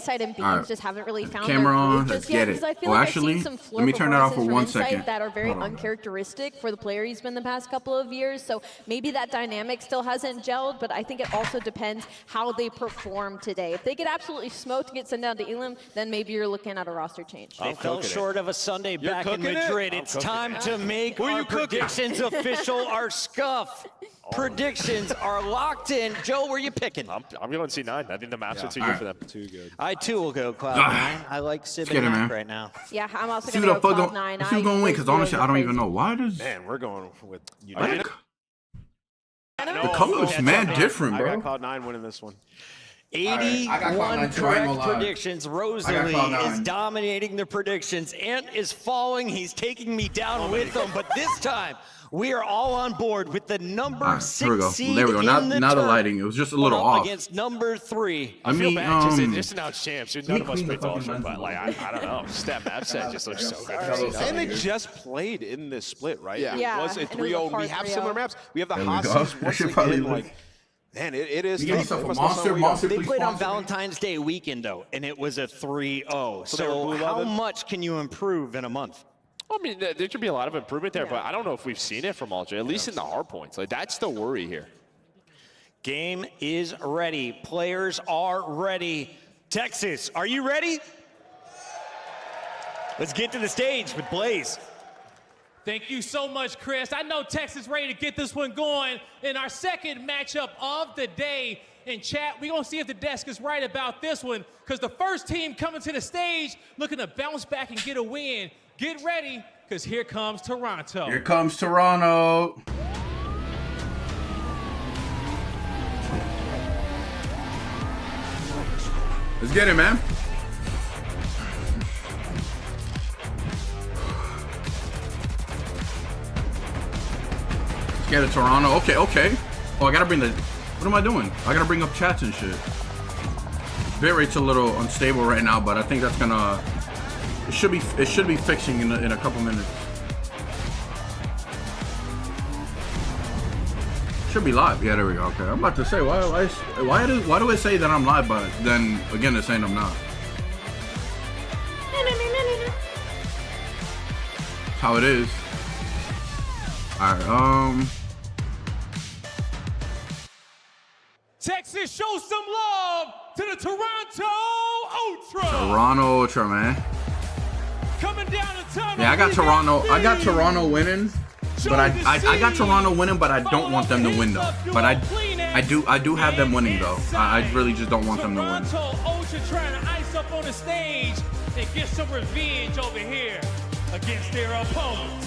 Insight and Beams just haven't really found camera their on. groove Let's just yet. get it. I feel Well, like actually, I've seen some let me turn that off for from 1 Insight second. that are very uncharacteristic for the player he's been the past couple of years. So maybe that dynamic still hasn't gelled, but I think it also depends how they perform today. If they get absolutely smoked and get sent down to Elam, then maybe you're looking at a roster change. They fell short of a Sunday back in Madrid. It's time to make our predictions official. Our scuff predictions are locked in. Joe, where you picking? I'm going C9. I think the maps are too good for them. Too good. I too will go Cloud9. I like Sib and Mac right now. Yeah, I'm also going to go Cloud9. Who's going to win? Because honestly, I don't even know. Why does... Man, we're going with United. The color is mad different, bro. I got Cloud9 winning this one. 81 correct predictions. Rosalie is dominating the predictions. Ant is falling. He's taking me down with him. But this time, we are all on board with the number 6 seed. There we go. Now the lighting. It was just a little off. Against number 3. I feel bad just announced champs. None of us picked Ultra, but like I don't know. Just that map set just looks so good. And they just played in this split, right? Yeah. It was a 3-0. We have similar maps. We have the There we go. Hossies That once should probably again. look. Like, man, it is. You get yourself a monster. They played on Valentine's Day weekend, though, and it was a 3-0. So how much can you improve in a month? I mean, there should be a lot of improvement there, but I don't know if we've seen it from Ultra, at least in the hard points. Like, that's the worry here. Game is ready. Players are ready. Texas, are you ready? Let's get to the stage with Blaze. Thank you so much, Chris. I know Texas ready to get this one going in our second matchup of the day. In chat, we're going to see if the desk is right about this one, because the first team coming to the stage looking to bounce back and get a win. Get ready, because here comes Toronto. Here comes Toronto. Let's get it, man. Let's get it, Toronto. Okay. Oh, I gotta bring the... What am I doing? I gotta bring up chats and shit. Bitrate's a little unstable right now, but I think that's gonna... It should be fixing in a couple minutes. Should be live. Yeah, there we go. Okay, I'm about to say why do it say that I'm live, but then again it's saying I'm not. How it is. All right. Texas, show some love to the Toronto Ultra. Toronto Ultra, man. Coming down the tunnel. Yeah, I got Toronto winning, but I got Toronto winning, but I don't want them to win though. But I do have them winning though. I really just don't want them to win. Toronto Ultra trying to ice up on the stage and get some revenge over here against their opponents.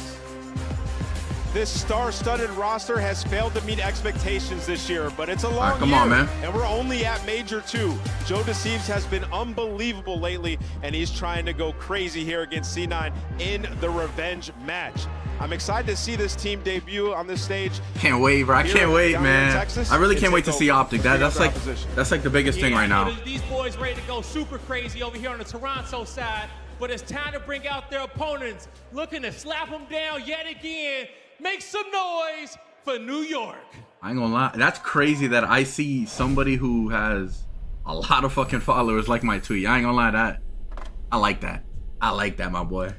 This star-studded roster has failed to meet expectations this year, but it's a long come year, on, man. And we're only at Major 2. Joe Deceives has been unbelievable lately, and he's trying to go crazy here against C9 in the revenge match. I'm excited to see this team debut on this stage. Can't wait, bro. I can't wait, man. Texas, I really can't wait to see Optic. That's like the biggest thing right now. These boys ready to go super crazy over here on the Toronto side, but it's time to bring out their opponents, looking to slap them down yet again. Make some noise for New York. I ain't gonna lie. That's crazy that I see somebody who has a lot of fucking followers like my tweet. I ain't gonna lie, I like that. I like that, my boy.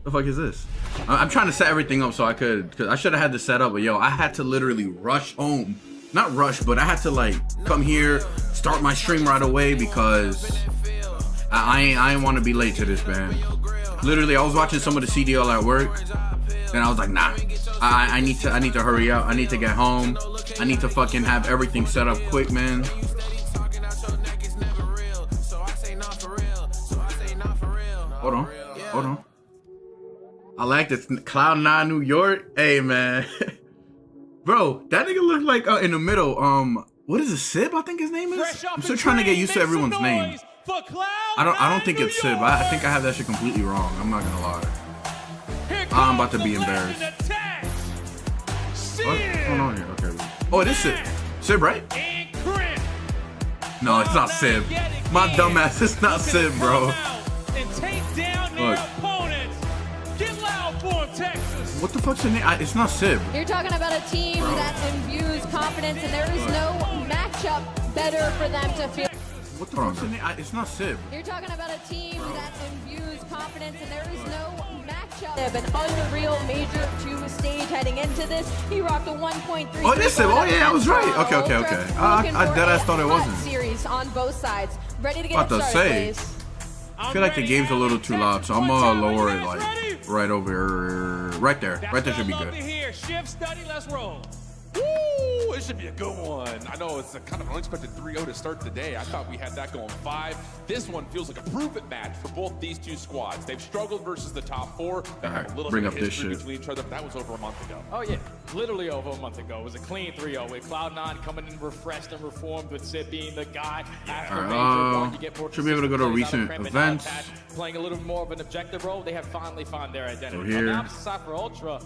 The fuck is this? I'm trying to set everything up so I could, because I should have had this set up, but yo, I had to literally rush home. Not rush, but I had to like come here, start my stream right away because I ain't want to be late to this, man. Literally, I was watching some of the CDL at work. And I was like, nah, I need to hurry up. I need to get home. I need to fucking have everything set up quick, man. Hold on. I like this. Cloud9 New York. Hey, man. Bro, that nigga look like in the middle. What is it, Sib? I think his name is. I'm still trying to get used to everyone's name. I don't think it's Sib. I think I have that shit completely wrong. I'm not gonna lie. I'm about to be embarrassed. What's going on here? Okay. Oh, it is Sib. Sib, right? No, it's not Sib. My dumbass, it's not Sib, bro. Look. What the fuck's the name? It's not Sib. You're talking about a team that imbues confidence, and there is no matchup better for them to feel. What the fuck's the name? It's not Sib. You're talking about a team that imbues confidence, and there is no matchup. An unreal Major 2 stage heading into this. He rocked a 1.3. Oh, this Sib. Oh, yeah, I was right. Okay. I deadass thought it wasn't. Series on both sides. Ready to get About to say. I feel like the game's a little too loud, so I'm gonna lower it like right over, right there. Right there should be good. Shift study, let's roll. Woo! It should be a good one. I know it's a kind of an unexpected 3-0 to start the day. I thought we had that going 5. This one feels like a prove-it match for both these two squads. They've struggled versus the top 4. They have a little bit of history between each other, but that was over a month ago. Oh, yeah. Literally over a month ago. It was a clean 3-0 with Cloud9 coming in refreshed and reformed, with Sid being the guy. After Major 1, you get more should be able to go to recent events. Playing a little more of an objective role. They have finally found their identity. So here. On the opposite side for Ultra,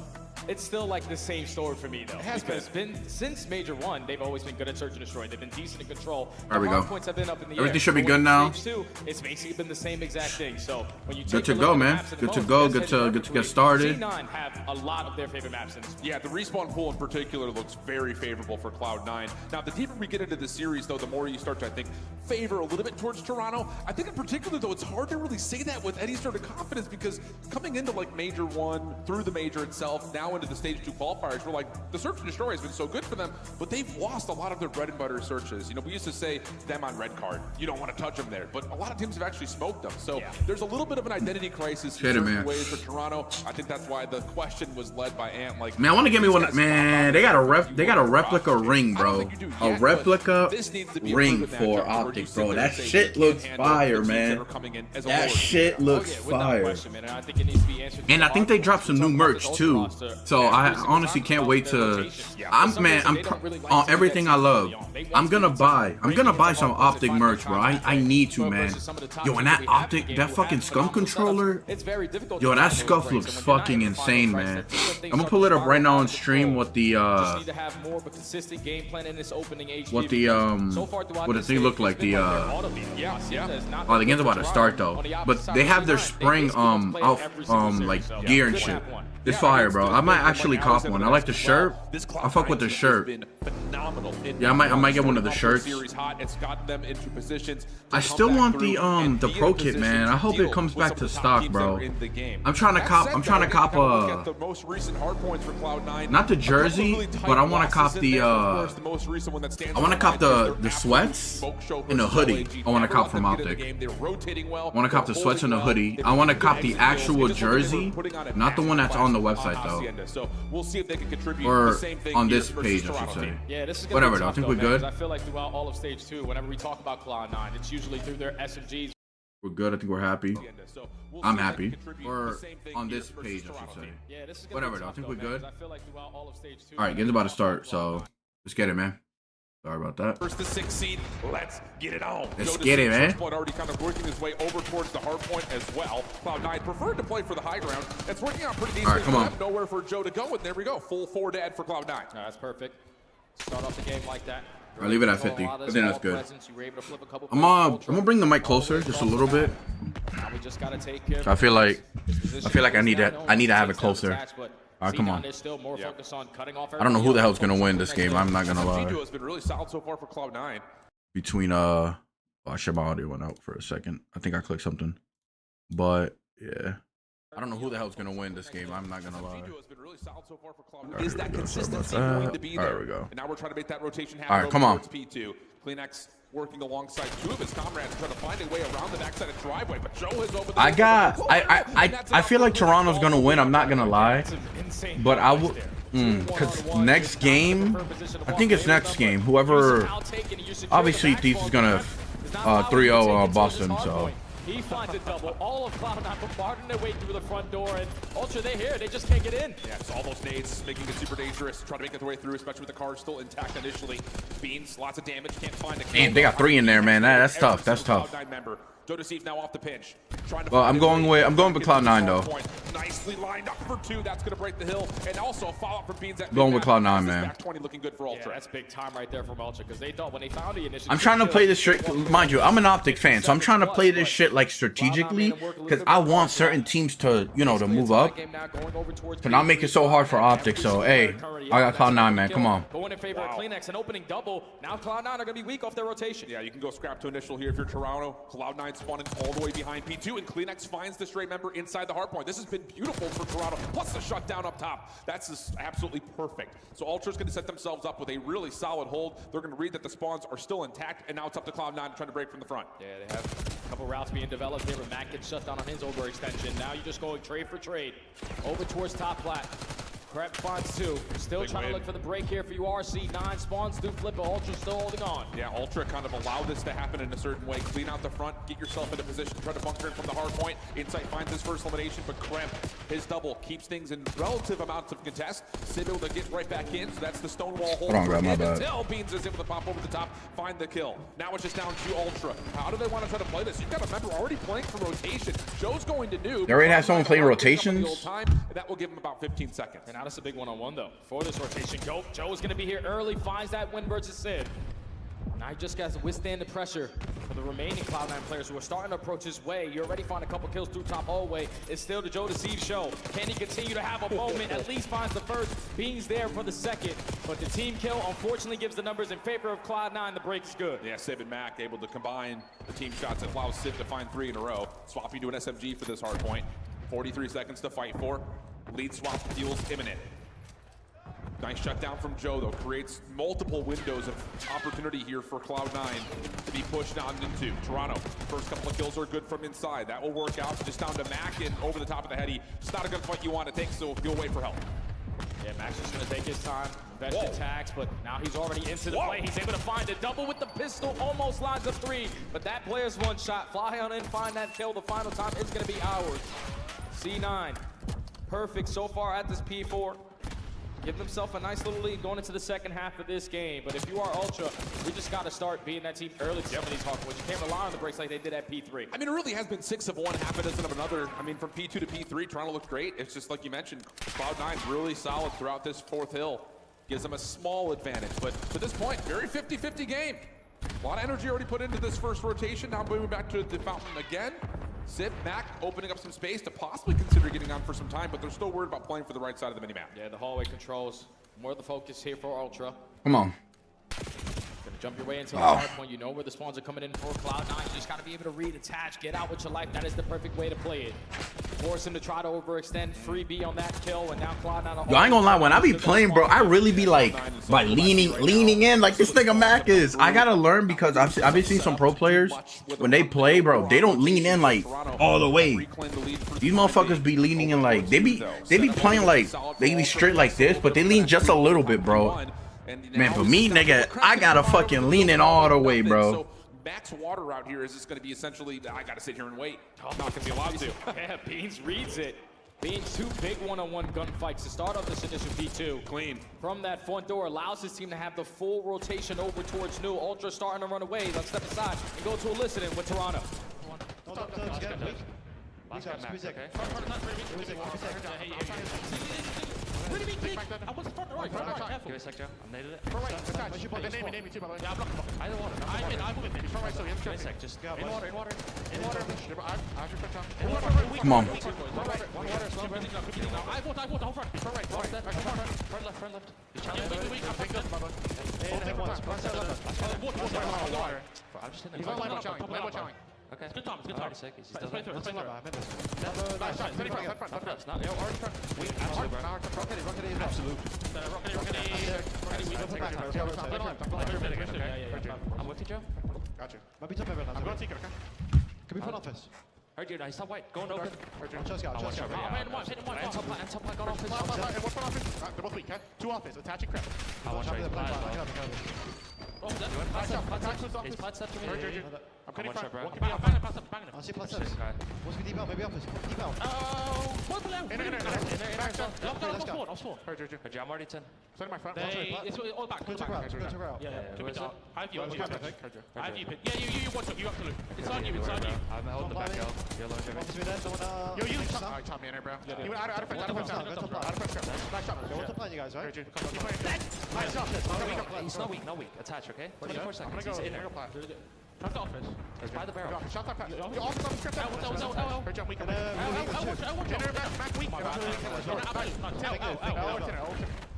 it's still like the same story for me, though. It has been since Major 1, they've always been good at search and destroy. They've been decent in control. There we go. Points have been up in the Everything air. should be good now. Stage 2, it's basically been the same exact thing. So when you Good to go, man. Good to go. Good to get started. C9 have a lot of their favorite maps in this. Yeah, the respawn pool in particular looks very favorable for Cloud9. Now, the deeper we get into the series, though, the more you start to, I think, favor a little bit towards Toronto. I think in particular, though, it's hard to really say that with any sort of confidence, because coming into like Major 1, through the Major itself, now into the Stage 2 qualifiers, we're like, the search and destroy has been so good for them, but they've lost a lot of their bread and butter searches. You know, we used to say them on red card, you don't want to touch them there, but a lot of teams have actually smoked them. So there's a little bit of an identity crisis in certain ways for Toronto. I think that's why the question was led by Ant. Like, man, I want to give me one. Man, they got a replica ring, bro. A replica ring for Optic, bro. That shit looks fire, man. That shit looks fire. And I think they dropped some new merch too. So I honestly can't wait to. I'm on everything I love. I'm gonna buy some Optic merch, bro. I need to, man. Yo, and that Optic, that fucking skunk controller. Yo, that scuff looks fucking insane, man. I'm gonna pull it up right now on stream. What the thing looked like. Oh, the game's about to start though. But they have their spring like gear and shit. It's fire, bro. I might actually cop one. I like the shirt. I fuck with the shirt. Yeah, I might get one of the shirts. I still want the pro kit, man. I hope it comes back to stock, bro. I'm trying to cop not the jersey, but I want to cop the the sweats and the hoodie. I want to cop from Optic. I want to cop the sweats and the hoodie. I want to cop the actual jersey, not the one that's on the website though, or on this page, I should say. Yeah, this is whatever though. I think we're good. I feel like throughout all of Stage 2, whenever we talk about Cloud9, it's usually through their SMGs. We're good. I think we're happy. I'm happy. Or on this page, I should say. Yeah, this is whatever though. I think we're good. I feel like throughout all of Stage 2. All right, game's about to start, so let's get it, man. Sorry about that. First the 6th seed. Let's get it on. Let's get it, man. Already kind of working his way over towards the hard point as well. Cloud9 preferred to play for the high ground. It's working out pretty decently. All right, come on. Nowhere for Joe to go, and there we go. Full forward ad for Cloud9. That's perfect. Start off the game like that. I'll leave it at 50. I think that's good. I'm gonna bring the mic closer just a little bit. So I feel like I need to have it closer. All right, come on. I don't know who the hell's gonna win this game. I'm not gonna lie. Has been really solid so far for Cloud9. Between oh, shit, my audio went out for a second. I think I clicked something, but yeah. I don't know who the hell's gonna win this game. I'm not gonna lie. Is that consistency going to be there? There we go. And now we're trying to make that rotation happen. All right, come on. P2. CleanX working alongside 2 of his comrades, trying to find a way around the backside of driveway, but Joe has opened. I feel like Toronto's gonna win. I'm not gonna lie, but I will. Because next game, I think it's next game. Whoever, obviously, Thief is gonna 3-0 Boston. So. He finds a double. All of Cloud9 bombarding their way through the front door, and Ultra, they're here. They just can't get in. Yeah, it's all those nades, making it super dangerous. Trying to make their way through, especially with the car still intact initially. Beans, lots of damage, can't find a kill. Damn, they got 3 in there, man. That's tough. That's tough. Joe Deceived now off the pinch. Well, I'm going with Cloud9 though. Nicely lined up for 2. That's going to break the hill. And also a follow-up from Beans. Going with Cloud9, man. Back 20 looking good for Ultra. Yeah, that's big time right there from Ultra because they thought when they found the initiative. I'm trying to play this shit. Mind you, I'm an Optic fan, so I'm trying to play this shit like strategically because I want certain teams to, you know, to move up. To not make it so hard for Optic. So, hey, I got Cloud9, man. Come on. Going in favor of Kleenex, an opening double. Now Cloud9 are going to be weak off their rotation. Yeah, you can go scrap to initial here if you're Toronto. Cloud9 spawning all the way behind P2, and Kleenex finds the stray member inside the hard point. This has been beautiful for Toronto, plus the shutdown up top. That's just absolutely perfect. So Ultra's going to set themselves up with a really solid hold. They're going to read that the spawns are still intact, and now it's up to Cloud9 trying to break from the front. Yeah, they have a couple routes being developed here, but Mac gets shut down on his overextension. Now you're just going trade for trade. Over towards top plat. Prep finds 2. Still Big trying win. to look for the break here for URC. 9 spawns through flip, but Ultra still holding on. Yeah, Ultra kind of allow this to happen in a certain way. Clean out the front, get yourself in a position, try to bunker in from the hard point. Insight finds his first elimination, but Kremp, his double, keeps things in relative amounts of contest. Sid able to get right back in, so that's the Stonewall hold. Hold on, my bad. Until Beans is able to pop over the top, find the kill. Now it's just down to Ultra. How do they want to try to play this? You've got a member already playing for rotation. Joe's going to do. They already have someone playing rotations? That will give him about 15 seconds. And now that's a big one-on-one, though, for this rotation. Joe is going to be here early, finds that win versus Sid. Now he just got to withstand the pressure for the remaining Cloud9 players who are starting to approach his way. You already find a couple kills through top hallway. It's still the Joe Deceive show. Can he continue to have a moment? At least finds the first. Beans there for the second. But the team kill unfortunately gives the numbers in favor of Cloud9. The break is good. Yeah, Sid and Mac able to combine the team shots that allows Sid to find 3 in a row. Swapping to an SMG for this hard point. 43 seconds to fight for. Lead swap feels imminent. Nice shutdown from Joe, though. Creates multiple windows of opportunity here for Cloud9 to be pushed down into Toronto. First couple of kills are good from inside. That will work out. Just down to Mac and over the top of the heady. It's not a good fight you want to take, so you'll wait for help. Yeah, Mac's just going to take his time, invest attacks, but now he's already into the play. He's able to find a double with the pistol, almost lines up 3, but that player's one shot. Fly on in, find that kill. The final time is going to be ours. C9, perfect so far at this P4. Give themselves a nice little lead going into the second half of this game. But if you are Ultra, we just got to start being that team early to some of these hard points. You can't rely on the breaks like they did at P3. I mean, it really has been 6 of one, half a dozen of another. I mean, from P2 to P3, Toronto looked great. It's just like you mentioned, Cloud9's really solid throughout this 4th hill. Gives them a small advantage. But to this point, very 50-50 game. A lot of energy already put into this first rotation. Now moving back to the fountain again. Sid, Mac opening up some space to possibly consider getting on for some time, but they're still worried about playing for the right side of the minimap. Yeah, the hallway controls. More of the focus here for Ultra. Come on. Gonna jump your way into the hard point. You know where the spawns are coming in for Cloud9. You just gotta be able to read, attach, get out with your life. That is the perfect way to play it. Force him to try to overextend. Free B on that kill, and now Cloud9. Yo, I ain't gonna lie, when I be playing, bro, I really be like leaning in like this nigga Mac is. I gotta learn because I've been seeing some pro players when they play, bro, they don't lean in like all the way. These motherfuckers be leaning in like they be playing like they be straight like this, but they lean just a little bit, bro. Man, for me, nigga, I gotta fucking lean in all the way, bro. Max water out here is just going to be essentially, I got to sit here and wait. I'm not going to be allowed to. Yeah, Beans reads it. Beans 2 big one-on-one gunfights to start off this initial P2. Clean. From that front door, allows his team to have the full rotation over towards New. Ultra starting to run away. Let's step aside and go to a listening with Toronto. Pretty big kick. I was front right. Give me a sec, Joe. I'm nailed it. Front right. Name me too, by the way. Yeah, I'm blocking. Either one. I'm moving. Front right, so you have Give me a sec, just go. In water. Come on. I vote, hold front. Front right. Front left. You challenge I'm just in the top. Okay. Good time. He's still there. Let's play through. It's not. I'm with you, Joe. Gotcha. I'm going to take it, okay? Can we put office? Heard you, stop wait. Go on open. Just go. And top right, got office. What's one office? They're both weak, okay? 2 office, attaching crap. I want to try. He's pad set to me. I'm getting front. bro. One can Bang be him, up. bang him, pass him, bang him. I see plus Push this 7. guy. Wants to be deep out, maybe offers. Deep out. Oh, one below. Back up. I'll spawn, I'll spawn. Heard you. Heard you, I'm already 10. Send my front. It's all back. Go to ground, go to ground. Yeah, who keep it is down. I have you, I have you. Heard you. I have you, Pit. Yeah, you watch it. You have to look. It's on you, it's on you. I'm holding the back hill. Yellow, Jimmy. Wants to be there, someone, Yo, you next chop. time. Alright, chop me in there, bro. Yeah. You out of fence, out of fence, out of fence. Out of fence. Nice shot. Go to plan, you guys, right? Heard you. Keep playing. Nice shot. He's not weak, not weak. Attach, okay? 24 seconds. I'm He's gonna in go. there. Trust the office. He's by the barrel. Shot that pass. You also got the script. Heard you. I'm weak. I'm weak. I want you. Jenner back weak.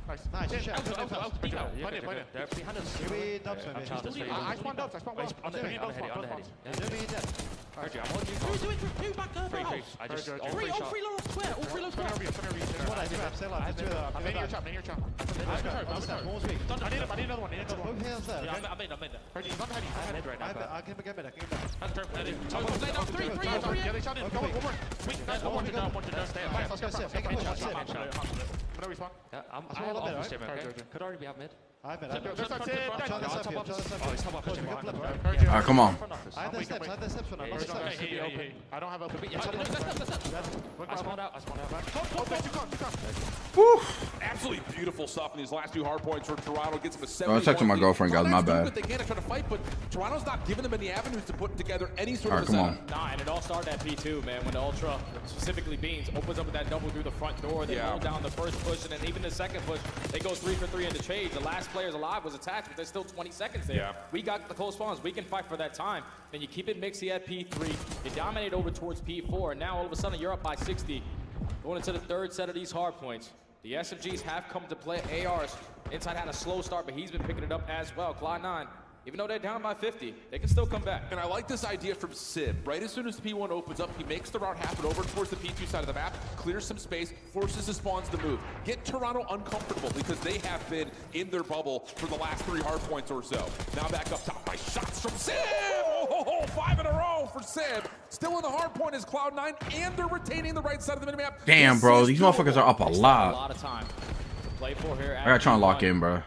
Nice. Nice, check. Play it. They're behind us. Give me dubs, maybe. I spawned dubs. I spawned well. On the heady, on the heady, on the heady. Give me dead. Heard you, I'm holding you. Two back Free. barrels. I just, Heard you. all Three, free all shot. three low square. All three low square. One, I do have, stay alive. Just do that. I'm in your chop. More weak. I need another one. Both hands there, Yeah, okay? I made that. Heard you. He's on the heady. I'm mid right now, bro. I can get better, That's perfect. That is. Three. Yeah, they shot in. Go one more. Weak. That's one to down. Stay up. Let's go sit. Make a push, I'll sit. Whenever we spawn. Yeah, I'm That's all off there, this right? Jimmy, okay? Could already be out mid. I bet. There's that I'm trying to step you. Oh, he's top up. Jimmy. Good flip, right? Heard you. All right, come on. I have their steps. I have their steps for now. Not steps. I don't have open. I spawned out. Woo. Absolutely beautiful stuff in these last two hard points for Toronto. Gets them a 7. I was texting my girlfriend, guys. My bad. They can't try to fight, but Toronto's not giving them any avenues to put together any sort All of right, a come setup. on. Nah, and it all started at P2, man, when the Ultra, specifically Beans, opens up with that double through the front door. They hold down the first push, and then even the second push, they go 3 for 3 in the trade. The last players alive was attacked, but there's still 20 seconds there. Yeah. We got the close spawns. We can fight for that time. Then you keep it mixy at P3. You dominate over towards P4, and now all of a sudden you're up by 60. Going into the third set of these hard points. The SMGs have come to play. ARs, Inside had a slow start, but he's been picking it up as well. Cloud9, even though they're down by 50, they can still come back. And I like this idea from Sib. Right as soon as the P1 opens up, he makes the route happen over towards the P2 side of the map, clears some space, forces the spawns to move. Get Toronto uncomfortable because they have been in their bubble for the last 3 hard points or so. Now back up top by shots from Sib! Oh, 5 in a row for Sib. Still in the hard point is Cloud9, and they're retaining the right side of the minimap. Damn, bro, these motherfuckers are up a A lot. lot of time to play for here. I gotta try and lock in, bro.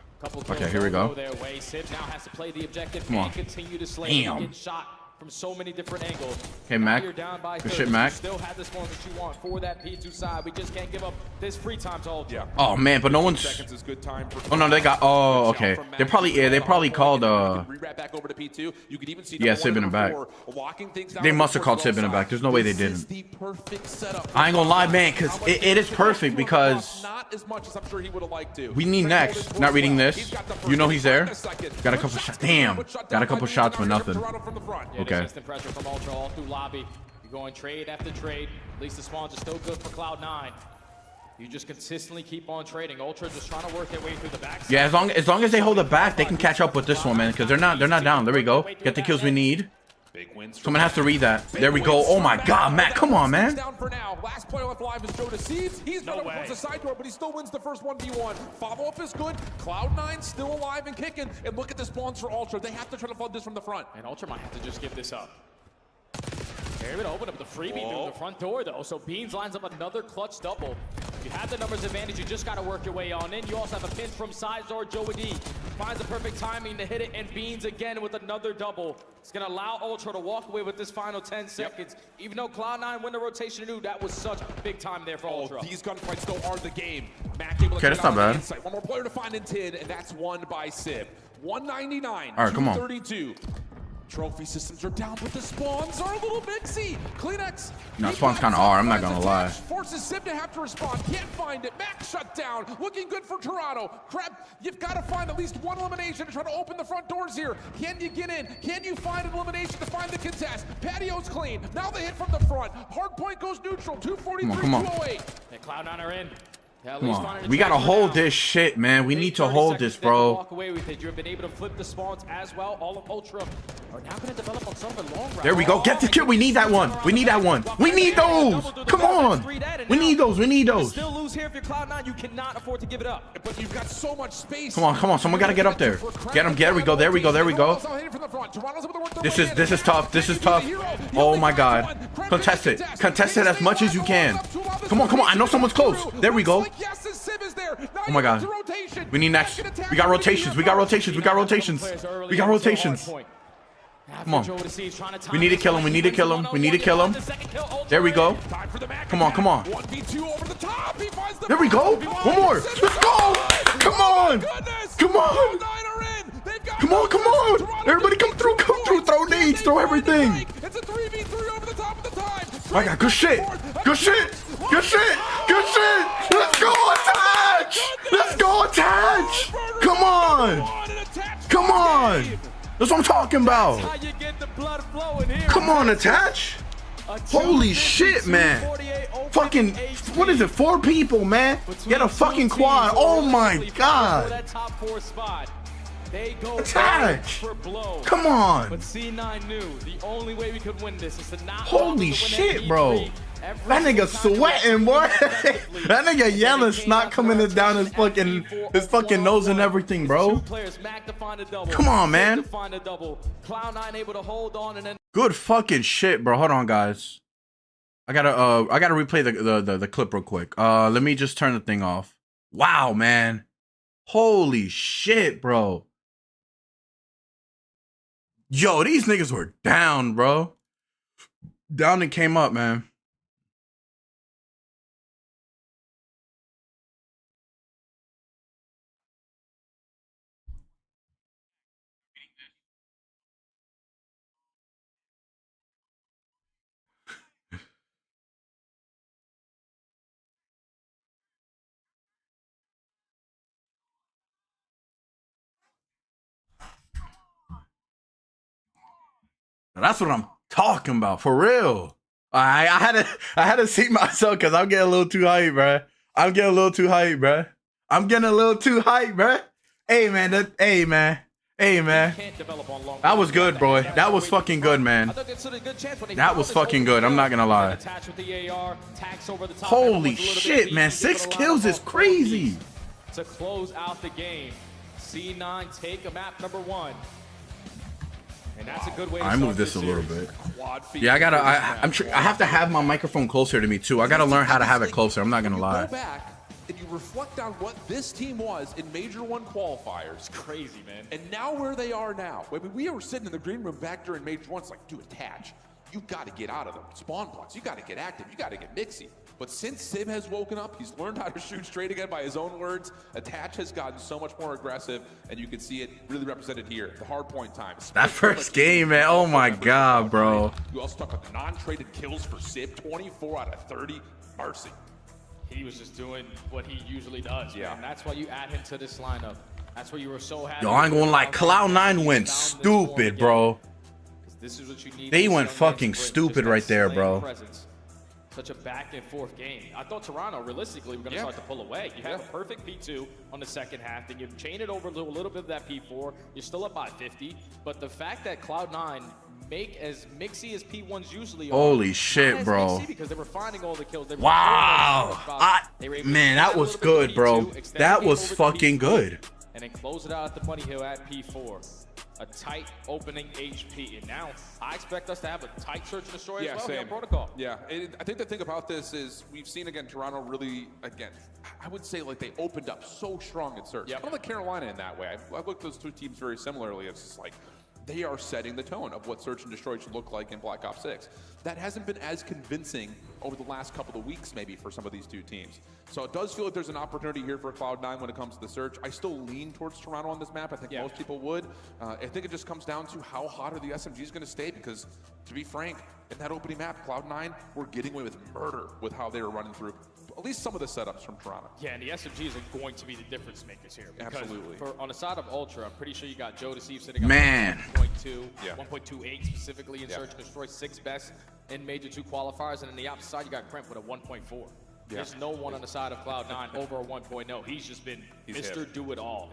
Okay, here we go. Their way. Sid now has to play the objective Come on. and continue to slay. Damn. Get shot from so many different angles. Okay, Now Mac. you're down by Good 30. shit, Mac. You still have this one that you want for that P2 side. We just can't give up this free time to Ultra. Yeah. Oh man, but no one's. Seconds is good time for Oh no, they got. Oh okay. They probably they probably called. Re-wrap back over to P2. You could even see Yeah, Sib in the back. locking things down. They must have called Sib in the back. There's no way they This is didn't. the perfect setup. I ain't gonna lie, man, because it is perfect because not as much as I'm sure he would have liked to. we need next. Not reading this. You know he's there. Got a couple shots. Damn. Got a couple shots for nothing. Yeah, Okay. Instant pressure from Ultra all through lobby. You're going trade after trade. At least the spawns are still good for Cloud9. You just consistently keep on trading. Ultra just trying to work their way through the back. Yeah, as long as they hold it back, they can catch up with this one, man. Because they're not down. There we go. Get the kills we need. Big wins. Someone has to read that. There we go. Oh my God, Matt, come on, man. Down for now. Last player left alive is Joe Deceives. He's not up towards the side door, but he still wins the first 1v1. Follow-up is good. Cloud9 still alive and kicking. And look at the spawns for Ultra. They have to try to flood this from the front. And Ultra might have to just give this up. They're able to open up the freebie through the front door, though. So Beans lines up another clutch double. You have the numbers advantage. You just got to work your way on in. You also have a pinch from Sizor. Joey D finds the perfect timing to hit it. And Beans again with another double. It's going to allow Ultra to walk away with this final 10 seconds. Even though Cloud9 win the rotation anew, that was such big time there for Ultra. These gunfights still are the game. Mac able to Okay, that's not bad. Insight. One more player to find in TID, and that's won by Sib. 199. All right, come on. 232. Trophy systems are down, but the spawns are a little mixy. Kleenex. No, spawns kinda are, I'm not gonna lie. Forces Sib to have to respond. Can't find it. Max shut down. Looking good for Toronto. Crap, you've got to find at least one elimination to try to open the front doors here. Can you get in? Can you find an elimination to find the contest? Patio's clean. Now they hit from the front. Hard point goes neutral. 243, Come on. 208. And Cloud9 are in. Yeah, Come on. We gotta hold this shit, man. We need to hold this, bro. Walk away with it. You've been able to flip the spawns as well. All of Ultra are now going to develop on some of the long route. There we go. Get the kill. We need that one. We need that one. We need those. Come on. We need those. We need those. Still lose here if you're Cloud9. You cannot afford to give it up. But you've got so much space. Come on, come on. Someone gotta get up there. Get him. There we go. There we go. There we go. This is tough. This is tough. Oh my God. Contest it. Contest it as much as you can. Come on, come on. I know someone's close. There we go. Oh my God. We need next. We got rotations. We got rotations. We got rotations. We got rotations. Now Come on. We need to kill him. We need to kill him. We need to kill him. There we go. Come on, come on. There we go. One more. Let's go. Come on. Come on. Come on, come on. Everybody come through. Come through. Throw nades. Throw everything. It's a 3v3 over the top of the time. I got good shit. Good shit. Good shit. Good shit. Let's go, attach. Let's go, attach. Come on. Come on. That's what I'm talking about. Come on, attach. Holy shit, man. Fucking, what is it? 4 people, man. Get a fucking quad. Oh my god. Attach. Come on. But C9 knew the only way we could win this is to not. Holy shit, bro. That nigga sweating, boy. That nigga yelling, snot coming down his fucking nose and everything, bro. Come on, man. Good fucking shit, bro. Hold on, guys. I gotta replay the clip real quick. Let me just turn the thing off. Wow, man. Holy shit, bro. Yo, these niggas were down, bro. Down and came up, man. That's what I'm talking about, for real. I had to see myself because I'm getting a little too hyped, bro. I'm getting a little too hyped, bro. I'm getting a little too hyped, bro. Hey, man. Hey, man. That was good, bro. That was fucking good, man. That was fucking good. I'm not gonna lie. Holy shit, man. 6 kills is crazy. To close out the game, C9 take a map number 1. And that's a good way to I moved this a little bit. Yeah, I have to have my microphone closer to me too. I gotta learn how to have it closer. I'm not gonna lie. Go back and you reflect on what this team was in Major 1 qualifiers. It's crazy, man. And now where they are now. I mean, we were sitting in the green room back during Major 1. It's like, dude, attach. You got to get out of them spawn points. You got to get active. You got to get mixy. But since Sim has woken up, he's learned how to shoot straight again by his own words. Attach has gotten so much more aggressive, and you can see it really represented here. The hard point time. That first game, man. Oh my god, bro. You also talk about the non-traded kills for Sib. 24 out of 30. Mercy. He was just doing what he usually does. Yeah. And that's why you add him to this lineup. That's why you were so happy. Yo, I ain't gonna lie. Cloud9 went stupid, bro. This is what you need. They went fucking stupid right there, bro. Such a back and forth game. I thought Toronto, realistically, were going to start to pull away. You have a perfect P2 on the second half, then you chain it over to a little bit of that P4. You're still up by 50, but the fact that Cloud9 make as mixy as P1s usually are. Holy shit, bro. Because they were finding all the kills. They were wow. Man, that was good, bro. That was fucking good. And then close it out at the money hill at P4. A tight opening HP, and now I expect us to have a tight search and destroy as well here on Protocol. Yeah, I think the thing about this is we've seen, again, Toronto really, again, I would say like they opened up so strong at search. Kind of like Carolina in that way. I looked at those 2 teams very similarly. It's just like they are setting the tone of what search and destroy should look like in Black Ops 6. That hasn't been as convincing over the last couple of weeks maybe for some of these 2 teams. So it does feel like there's an opportunity here for Cloud9 when it comes to the search. I still lean towards Toronto on this map. I think most people would. I think it just comes down to how hot are the SMGs going to stay, because to be frank, in that opening map, Cloud9 were getting away with murder with how they were running through at least some of the setups from Toronto. Yeah, and the SMGs are going to be the difference makers here. Absolutely. On the side of Ultra, I'm pretty sure you got Joe Deceive sitting on 1.2, 1.28 specifically in Search and Destroy, 6 best in Major 2 qualifiers, and on the opposite side, you got Crimp with a 1.4. There's no one on the side of Cloud9 over a 1.0. He's just been Mr. Do-It-All.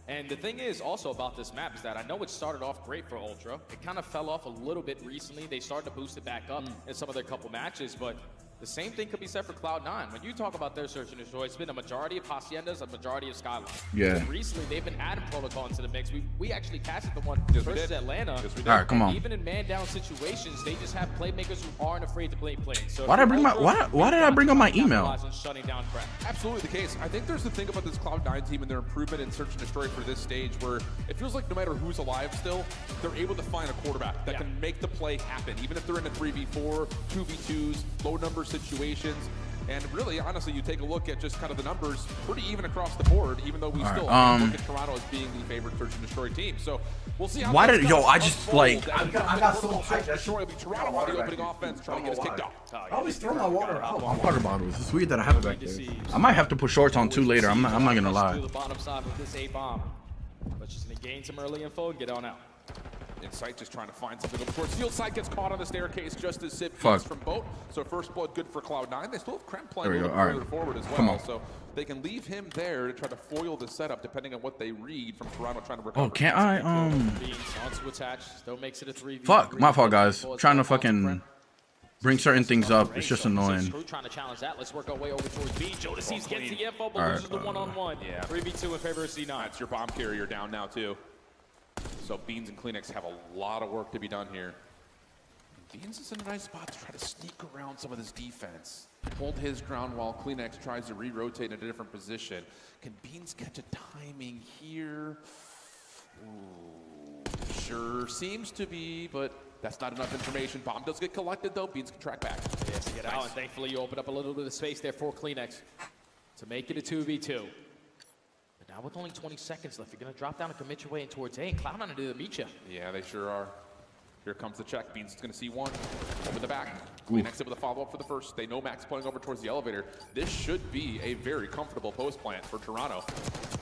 And the thing is also about this map is that I know it started off great for Ultra. It kind of fell off a little bit recently. They started to boost it back up in some of their couple matches, but The same thing could be said for Cloud9. When you talk about their search and destroy, it's been a majority of Haciendas, a majority of Skyline. Yeah. Recently, they've been adding protocol into the mix. We actually casted the one Yes, we versus did. Atlanta. Yes, we did. All right, come on. Even in man-down situations, they just have playmakers who aren't afraid to play plays. So Why did I bring my why did I bring up my email? on shutting down Brett. Absolutely the case. I think there's the thing about this Cloud9 team and their improvement in search and destroy for this stage where it feels like no matter who's alive still, they're able to find a quarterback that can make the play happen, even if they're in a 3v4, 2v2s, low number situations. And really, honestly, you take a look at just kind of the numbers, pretty even across the board, even though we still look at Toronto as being the favorite search and destroy team. So we'll see how Why this did yo? does I just unfold. like And I got so search and hyped. destroy will be Toronto on the opening offense, trying to get us kicked off. I always throw my water out. My water bottles. It's weird that I have it back there. I might have to put shorts on too later. I'm not gonna lie. The bottom side with this A-bomb. But just gonna gain some early info and get on out. Insight just trying to find something over towards field side, gets caught on the staircase just as Sid Fuck. from boat. So first blood good for Cloud9. They still have Krem playing There a we little go. All further right. forward as well. Come on. So they can leave him there to try to foil the setup depending on what they read from Toronto trying to recover. Oh, can't I Beans on to attach, still makes it a 3v. Fuck, my fault, guys. Trying to fucking bring certain things up. It's just annoying. Crew trying to challenge that. Let's work our way over towards B. Joe Deceives gets the info, but All right, loses the one-on-one. Yeah. 3v2 in favor of C9. That's your bomb carrier down now too. So Beans and Kleenex have a lot of work to be done here. Beans is in a nice spot to try to sneak around some of this defense. Hold his ground while Kleenex tries to re-rotate in a different position. Can Beans catch a timing here? Ooh, sure seems to be, but that's not enough information. Bomb does get collected though. Beans can track back. Yes, to get out, and thankfully you open up a little bit of space there for Kleenex to make it a 2v2. But now with only 20 seconds left, you're going to drop down and commit your way in towards A, and Cloud9 to meet you. Yeah, they sure are. Here comes the check. Beans is going to see one. Over the back. Kleenex able to follow up for the first. They know Max pulling over towards the elevator. This should be a very comfortable post plant for Toronto.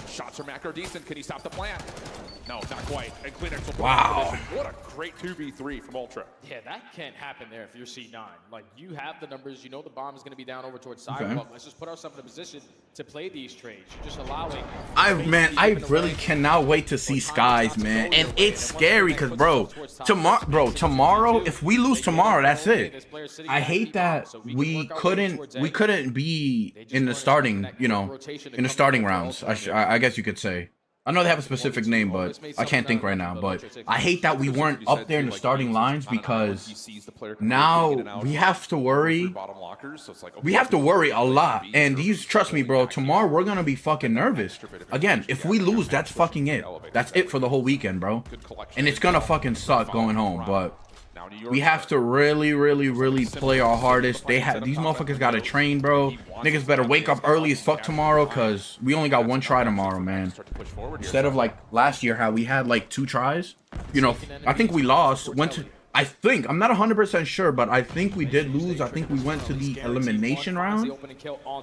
Shots from Mac are decent. Can he stop the plant? No, not quite. And Kleenex will put him in position. What a great 2v3 from Ultra. Yeah, that can't happen there if you're C9. Like, you have the numbers. You know the bomb is going to be down over towards Sidewalk. Let's just put ourselves in a position to play these trades. You're just allowing... I really cannot wait to see Skies, man. And it's scary because, bro, tomorrow, if we lose tomorrow, that's it. I hate that we couldn't be in the starting, in the starting rounds. I guess you could say. I know they have a specific name, but I can't think right now. But I hate that we weren't up there in the starting lines because now we have to worry. We have to worry a lot. And trust me, bro, tomorrow we're going to be fucking nervous. Again, if we lose, that's fucking it. That's it for the whole weekend, bro. And it's going to fucking suck going home. But we have to really play our hardest. These motherfuckers got to train, bro. Niggas better wake up early as fuck tomorrow because we only got one try tomorrow, man. Instead of like last year how we had like 2 tries. I think we lost. I'm not 100% sure, but I think we did lose. I think we went to the elimination round.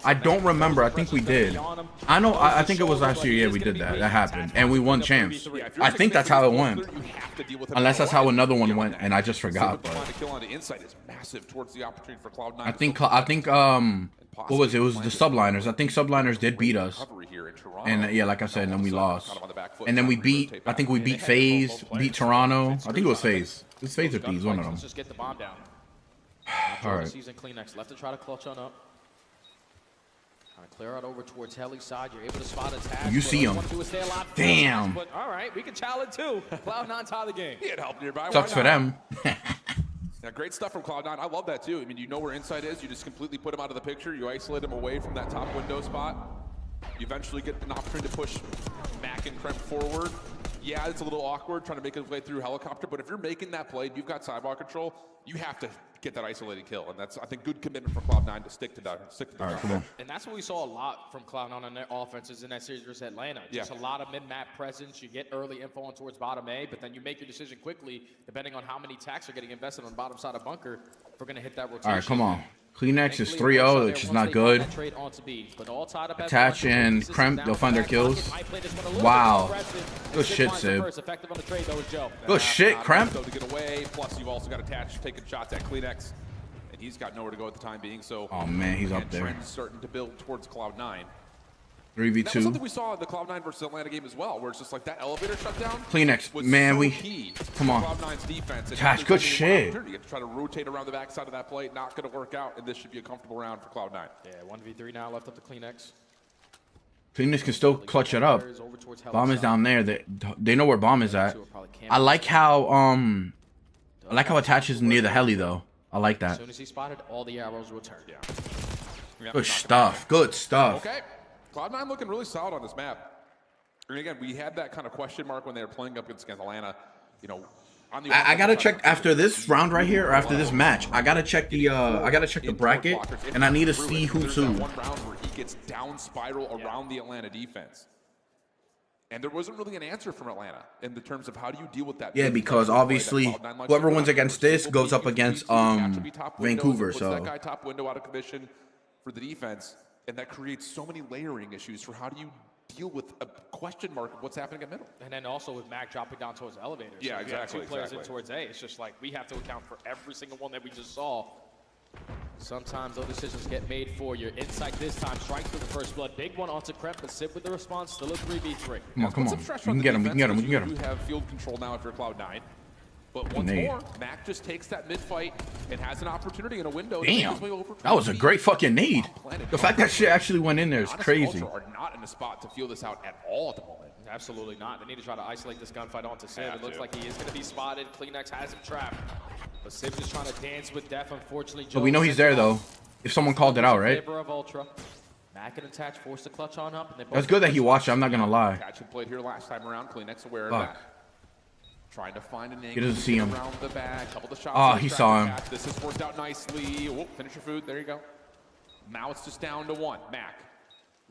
I don't remember. I think we did. I think it was last year. Yeah, we did that. That happened. And we won champs. I think that's how it went. Unless that's how another one went, and I just forgot. But I think what was it? It was the subliners. I think subliners did beat us. And yeah, like I said, and then we lost. And then I think we beat FaZe, beat Toronto. I think it was FaZe. It was FaZe or Thieves, one of them. Let's just get the bomb down. All right. Season Kleenex left to try to clutch on up. Trying to clear out over towards Helly's side. You're able to spot attack. You see him. Damn. But all right, we can challenge too. Cloud9 tie the game. He had help nearby. Sucks for them. Yeah, great stuff from Cloud9. I love that too. I mean, you know where Insight is. You just completely put him out of the picture. You isolate him away from that top window spot. You eventually get an opportunity to push Mac and Krem forward. Yeah, it's a little awkward trying to make his way through helicopter, but if you're making that play, you've got sidewalk control, you have to get that isolated kill, and that's, I think, good commitment for Cloud9 to stick to that. All right, come on. And that's what we saw a lot from Cloud9 on their offenses in that series versus Atlanta. Just a lot of mid-map presence. You get early info on towards bottom A, but then you make your decision quickly, depending on how many tacks are getting invested on bottom side of bunker. If we're going to hit that rotation. All right, come on. Kleenex is 3-0, which is not good. Attach and Krem, they'll find their kills. Wow. Good shit, Sib. Good shit, Krem. To get away, plus you've also got Attach taking shots at Kleenex, and he's got nowhere to go at the time being. So, oh man, he's up there. Trend's starting to build towards Cloud9. That was something 3v2. we saw in the Cloud9 versus Atlanta game as well, where it's just like that elevator shutdown. Kleenex, was man, so we key come to on. Cloud9's defense. And Gosh, now good there's only one shit. opportunity to try to rotate around the backside of that play. Not going to work out, and this should be a comfortable round for Cloud9. Yeah, 1v3 now left up to Kleenex. Kleenex can still clutch it up. Over towards Bomb is down there. They know where bomb is at. Two are probably I like how attaches near the heli though. I like As that. soon as he spotted, all the arrows returned. Yeah. Good stuff. Good stuff. Okay, Cloud9 looking really solid on this map. And again, we had that kind of question mark when they were playing up against Atlanta. You know, on the I gotta check after this round right here, or after this match. I gotta check the bracket, and I need to see who's who. One round where he gets down spiral around the Atlanta defense. And there wasn't really an answer from Atlanta in the terms of how do you deal with that. Yeah, because obviously whoever wins against this goes up against Vancouver. Puts So that guy top window out of commission for the defense, and that creates so many layering issues for how do you deal with a question mark of what's happening at middle. And then also with Mac dropping down towards the elevator. Yeah, so if you have exactly, two players in exactly. towards A, it's just like we have to account for every single one that we just saw. Sometimes those decisions get made for you. Insight this time, strikes with the first blood. Big one onto Kremp, but sit with the response, still a 3v3. come on. We can get him. We can get him. We can get him. You have field control now if you're Cloud9. But once Nade. more, Mac just takes that mid-fight and has an opportunity in a window. Damn, that was a great fucking nade. The fact that shit actually went in there is Honestly, crazy. Ultra are not in a spot to feel this out at all at the moment. Absolutely not. They need to try to isolate this gunfight onto Sib. Have It looks to. like he is going to be spotted. Kleenex has him trapped. But Sib is trying to dance with death, unfortunately. But we know he's there though. If someone called it out, right? Favor of Ultra. Mac and Attach forced to clutch on up. And they both That's good that he watched it. I'm not gonna lie. Catch and played here last time around. Kleenex aware of Fuck. that. Trying to find an angle. He doesn't see him. Around the back. Couple of shots. Oh, to he distract saw the him. catch. This has worked out nicely. Whoop, finish your food. There you go. Now it's just down to one. Mac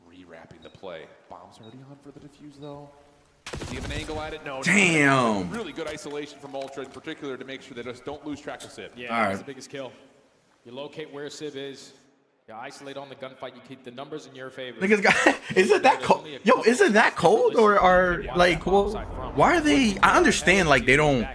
re-wrapping the play. Bomb's already on for the defuse though. Does he have an angle at it? No. Damn. Really good isolation from Ultra in particular to make sure they just don't lose track of Sib. Yeah, All that's right. the biggest kill. You locate where Sib is. You isolate on the gunfight. You keep the numbers in your favor. Niggas got, is it that cold? Yo, is it that cold or are like, well, why are they? I understand like they don't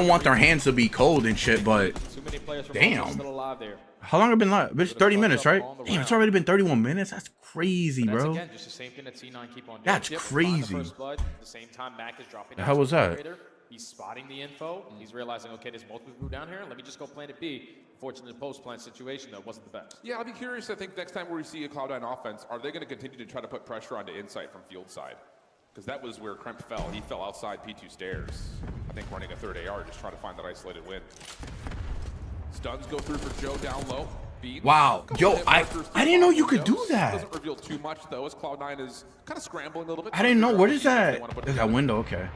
want their hands to be cold and shit, but Too many players from damn. Ultra still alive there. how long have it been live? It's 30 minutes, right? Damn, it's already been 31 minutes. That's crazy, That's bro. again just the same thing that C9 keep on doing. That's Find the crazy. first blood. At the same time, Mac is dropping. The down hell to was the that? operator. He's spotting the info. He's realizing, okay, there's multiple people down here. Let me just go plant it B. Fortunately, the post-plant situation, though, wasn't the best. Yeah, I'll be curious. I think next time we see a Cloud9 offense, are they going to continue to try to put pressure onto Insight from field side? Because that was where Kremp fell. He fell outside P2 stairs. I think running a third AR, just trying to find that isolated win. Stuns go through for Joe down low. Beat. Wow. Yo, I didn't know you could do that. Doesn't reveal too much, though, as Cloud9 is kind of scrambling a little bit. I didn't know. What is They that? wanna put There's that window. Okay.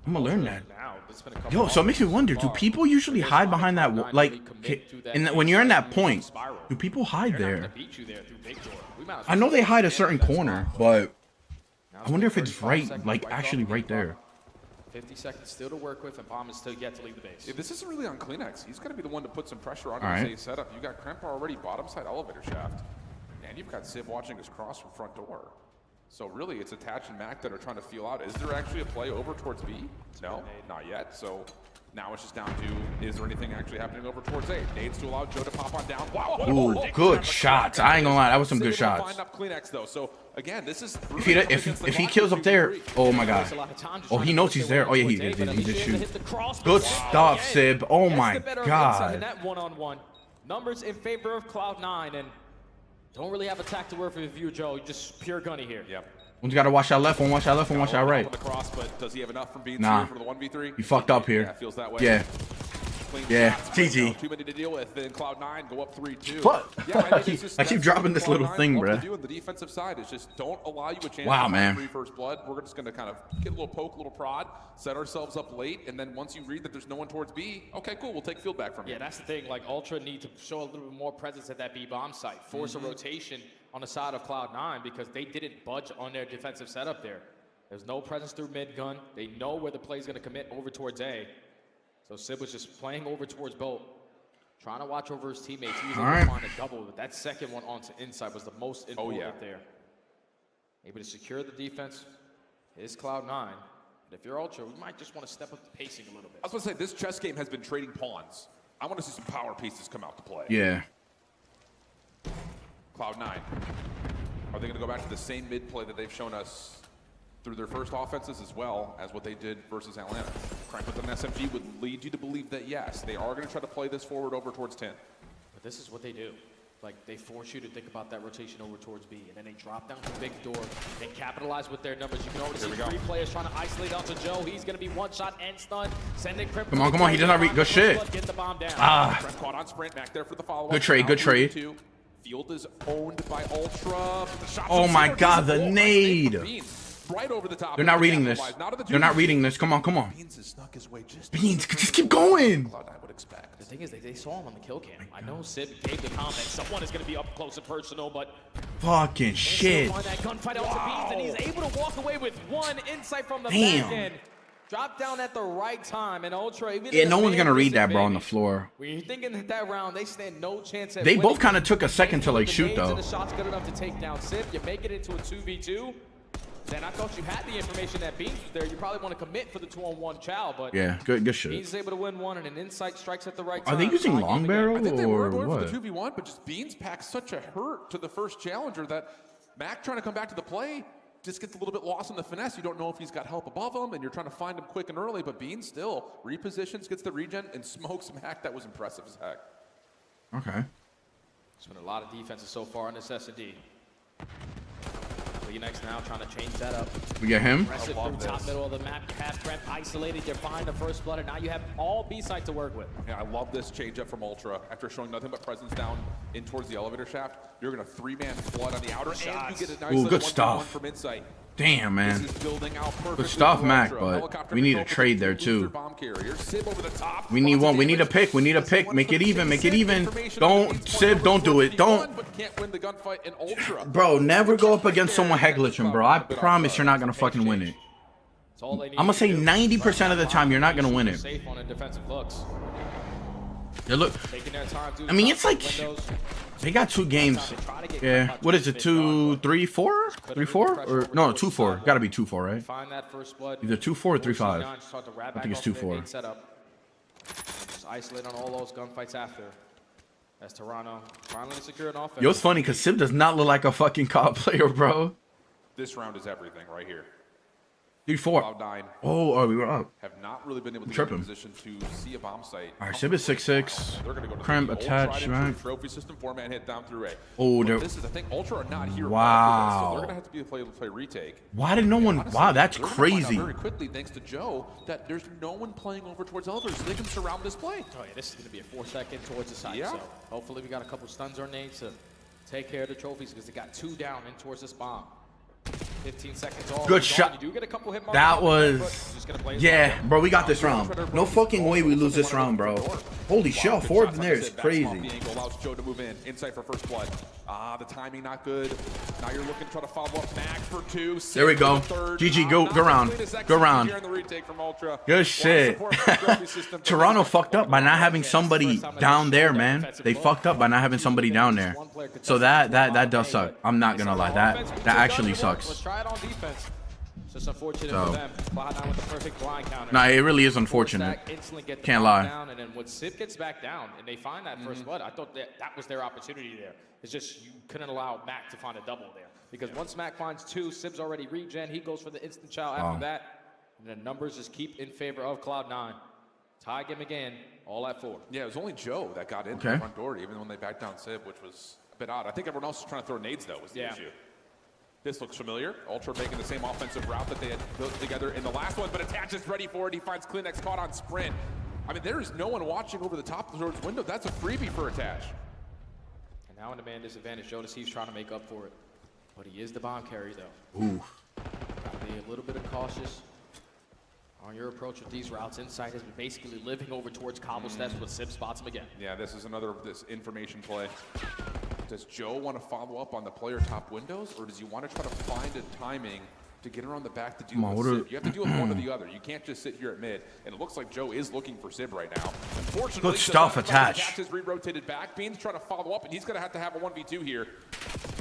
I'm gonna learn that. Now, it's been a couple Yo, so it makes me hours wonder, so do far. people usually There's hide not behind a that, Cloud9 like, really commit to that and when you're in that inside point, spiral. do people hide They're not there? gonna beat you there through big door. We might as I well know they just hide a get certain that corner, spot. but Now I wonder if it's it's 35 right, seconds like, off actually the right game there. clock. 50 seconds still to work with, and Bomb is still yet to leave the base. If this isn't really on Kleenex, he's going to be the one to put some pressure on All right. his setup. You got Kremp already bottom side elevator shaft, and you've got Sib watching his cross from front door. So really, it's Attach and Mac that are trying to feel out. Is there actually a play over towards B? No, not yet. So now it's just down to, is there anything actually happening over towards A? Nades to allow Joe to pop on down. Wow. Ooh, good shots. I ain't gonna lie, that was some good Sib able to shots. Find up Kleenex though. So again, this is If he kills up there, oh my god. Oh, he knows he's there. Oh yeah, he did shoot. Good stuff, Sib. Oh my god. That one-on-one. Numbers in favor of Cloud9, and don't really have a tactical word for you, Joe. You're just pure gunny here. Yep. One's gotta watch that left one, watch that left one, watch that right. On the cross, but does he have enough from being Nah. for the 1v3? You fucked up Yeah, here. it feels that way. Yeah. Clean Yeah, shots, GG. no, too many to deal with. Then Cloud9 go up 3-2. Fuck. Yeah, I mean, it's just, I keep that's dropping what this little Cloud9 thing, love to bruh. do on the defensive side is just don't allow you a chance Wow, to man. free first blood. We're just going to kind of get a little poke, a little prod, set ourselves up late, and then once you read that there's no one towards B, okay, cool, we'll take field back from you. Yeah, that's the thing. Like, Ultra need to show a little bit more presence at that B bomb site. Force a rotation on the side of Cloud9 because they didn't budge on their defensive setup there. There's no presence through mid gun. They know where the play's going to commit over towards A. So Sib was just playing over towards Bolt, trying to watch over his teammates. He was able to find a double, but that second one onto inside was the most important there. Able to secure the defense is Cloud9. But if you're Ultra, you might just want to step up the pacing a little bit. I was going to say, this chess game has been trading pawns. I want to see some power pieces come out to play. Yeah. Cloud9. Are they going to go back to the same mid play that they've shown us through their first offenses as well as what they did versus Atlanta? Crank with an SMG would lead you to believe that, yes, they are going to try to play this forward over towards 10. But this is what they do. Like, they force you to think about that rotation over towards B, and then they drop down to big door and capitalize with their numbers. You can already see 3 players trying to isolate onto Joe. He's going to be one shot and stunned. Sending Crypt. Come on, he does not read. Good shit. Get the bomb down. Crank caught on sprint back there for the follow-up. Good trade, good trade. Field is owned by Ultra. Oh my God, the nade. Right over the top. They're not reading this. They're not reading this. Come on. Beans has snuck his way Beans, just keep going. The thing is, they saw him on the kill cam. I know Sib gave the comment. Someone is going to be up close and personal, but Fucking shit. find that gunfight out to Beans, and he's able to walk away with 1 insight from the Damn. back end. Drop down at the right time, and Ultra. Yeah, no one's gonna read that, bro, on the floor. When you're thinking that round, they stand no chance at They winning. both kind of took a second to like shoot though. The shot's good enough to take down Sib. You make it into a 2v2. Then I thought you had the information that Beans was there. You probably want to commit for the 2-on-1 chow, but Yeah, good shit. Beans is able to win 1, and an insight strikes at the right time. Are they using long barrel I think they were or going what? for the 2v1, but just Beans packs such a hurt to the first challenger that Mac trying to come back to the play just gets a little bit lost in the finesse. You don't know if he's got help above him, and you're trying to find him quick and early, but Beans still repositions, gets the regen, and smokes Mac. That was impressive as heck. Okay. There's been a lot of defenses so far in this S&D. Next now, trying to change that up. We get him. Aggressive through top middle of the map. You have Trent isolated. You find the first blood, and now you have all B side to work with. Yeah, I love this change up from Ultra. After showing nothing but presence down in towards the elevator shaft, you're going to 3-man flood on the outer, and you get a nice Ooh, little good 1v1 stuff. from Insight. Damn, man. This is building out Good stuff, Mac, but we need a trade there too. We need one. We need a pick. We need a pick. Make it even. Make it even. Don't, Sib, don't do it. Don't. Bro, never go up against someone head glitching, bro. I promise you're not going to fucking win it. I'm going to say 90% of the time you're not going to win it. Safe on defensive looks. Yeah, look. I mean, it's like they got 2 games. Yeah. What is it? 2, 3, 4? 3, 4? Or no, 2, 4. Got to be 2, 4, right? Find that first blood. Either 2, 4 or 3, 5. I think it's 2, 4. Just isolate on all those gunfights after. As Toronto finally secure an offense. Yo, it's funny because Sib does not look like a fucking COD player, bro. This round is everything right here. 3, 4. Cloud9 Oh, we were up. have not really been able to get in a position to see a bomb site. All right, Sib is 6'6". They're going to go to Cramp the old attached, tried and right? true trophy system, 4-man hit down through A. Oh, But this is the thing. Ultra are not here. Wow. So they're going to have to be a play retake. Why did no one? Honestly, Wow, that's they're gonna find out crazy. very quickly, thanks to Joe, that there's no one playing over towards elevators, so they can surround this play. Oh yeah, this is going to be a 4-second towards the side. Yeah. So hopefully we got a couple stuns or nades to take care of the trophies because they got 2 down in towards this bomb. 15 seconds all. Good shot. You do get a couple hit marks. That was, yeah, bro. We got this round. No fucking way we lose this round, bro. Holy shit, all 4 of them there is crazy. The angle allows Joe to move in. Insight for first blood. The timing not good. Now you're looking to try to follow up Mac for 2. There we go. GG, go round. Go round. Good shit. Toronto fucked up by not having somebody down there, man. They fucked up by not having somebody down there. So that does suck. I'm not gonna lie. That actually sucks. Let's try it on defense. It's just unfortunate for them. Cloud9 with the perfect blind counter. Nah, it really is unfortunate. Can't lie. Down, and then when Sib gets back down and they find that first blood, I thought that was their opportunity there. It's just you couldn't allow Mac to find a double there. Because once Mac finds 2, Sib's already regen. He goes for the instant chow after that. And the numbers just keep in favor of Cloud9. Tie game again, all at 4. Yeah, it was only Joe that got into the front door, even when they backed down Sib, which was a bit odd. I think everyone else was trying to throw nades, though, was the issue. This looks familiar. Ultra making the same offensive route that they had built together in the last one, but Attach is ready for it. He finds Kleenex caught on sprint. I mean, there is no one watching over the top of the window. That's a freebie for Attach. And now in the man disadvantage, Jonas, he's trying to make up for it. But he is the bomb carry, though. Ooh. Gotta be a little bit of cautious on your approach with these routes. Insight has been basically living over towards cobble steps, but Sib spots him again. Yeah, this is another information play. Does Joe want to follow up on the player top windows, or does he want to try to find a timing to get around the back to deal with Sib? You have to deal with one or the other. You can't just sit here at mid. And it looks like Joe is looking for Sib right now. Unfortunately, good stuff, Attach. Attach is re-rotated back. Beans trying to follow up, and he's going to have a 1v2 here.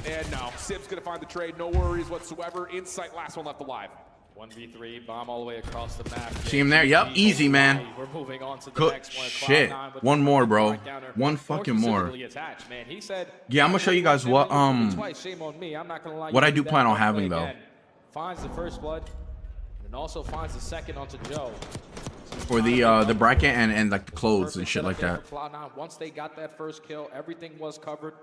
And no, Sib's going to find the trade. No worries whatsoever. Insight, last one left alive. 1v3, bomb all the way across the map. See him there? Yep, easy, man. We're moving on to the Good next one. shit. Cloud9 with One the more, bro. right down there. One fucking more. Specifically attached, man. He said, Yeah, I'm gonna show you guys what twice, shame on me. I'm not gonna lie, what you I do that plan on one play having, though. again. Finds the first blood and also finds the second onto Joe. for the bracket and like the clothes and shit like that. Cloud9, once they got that first kill, everything was covered.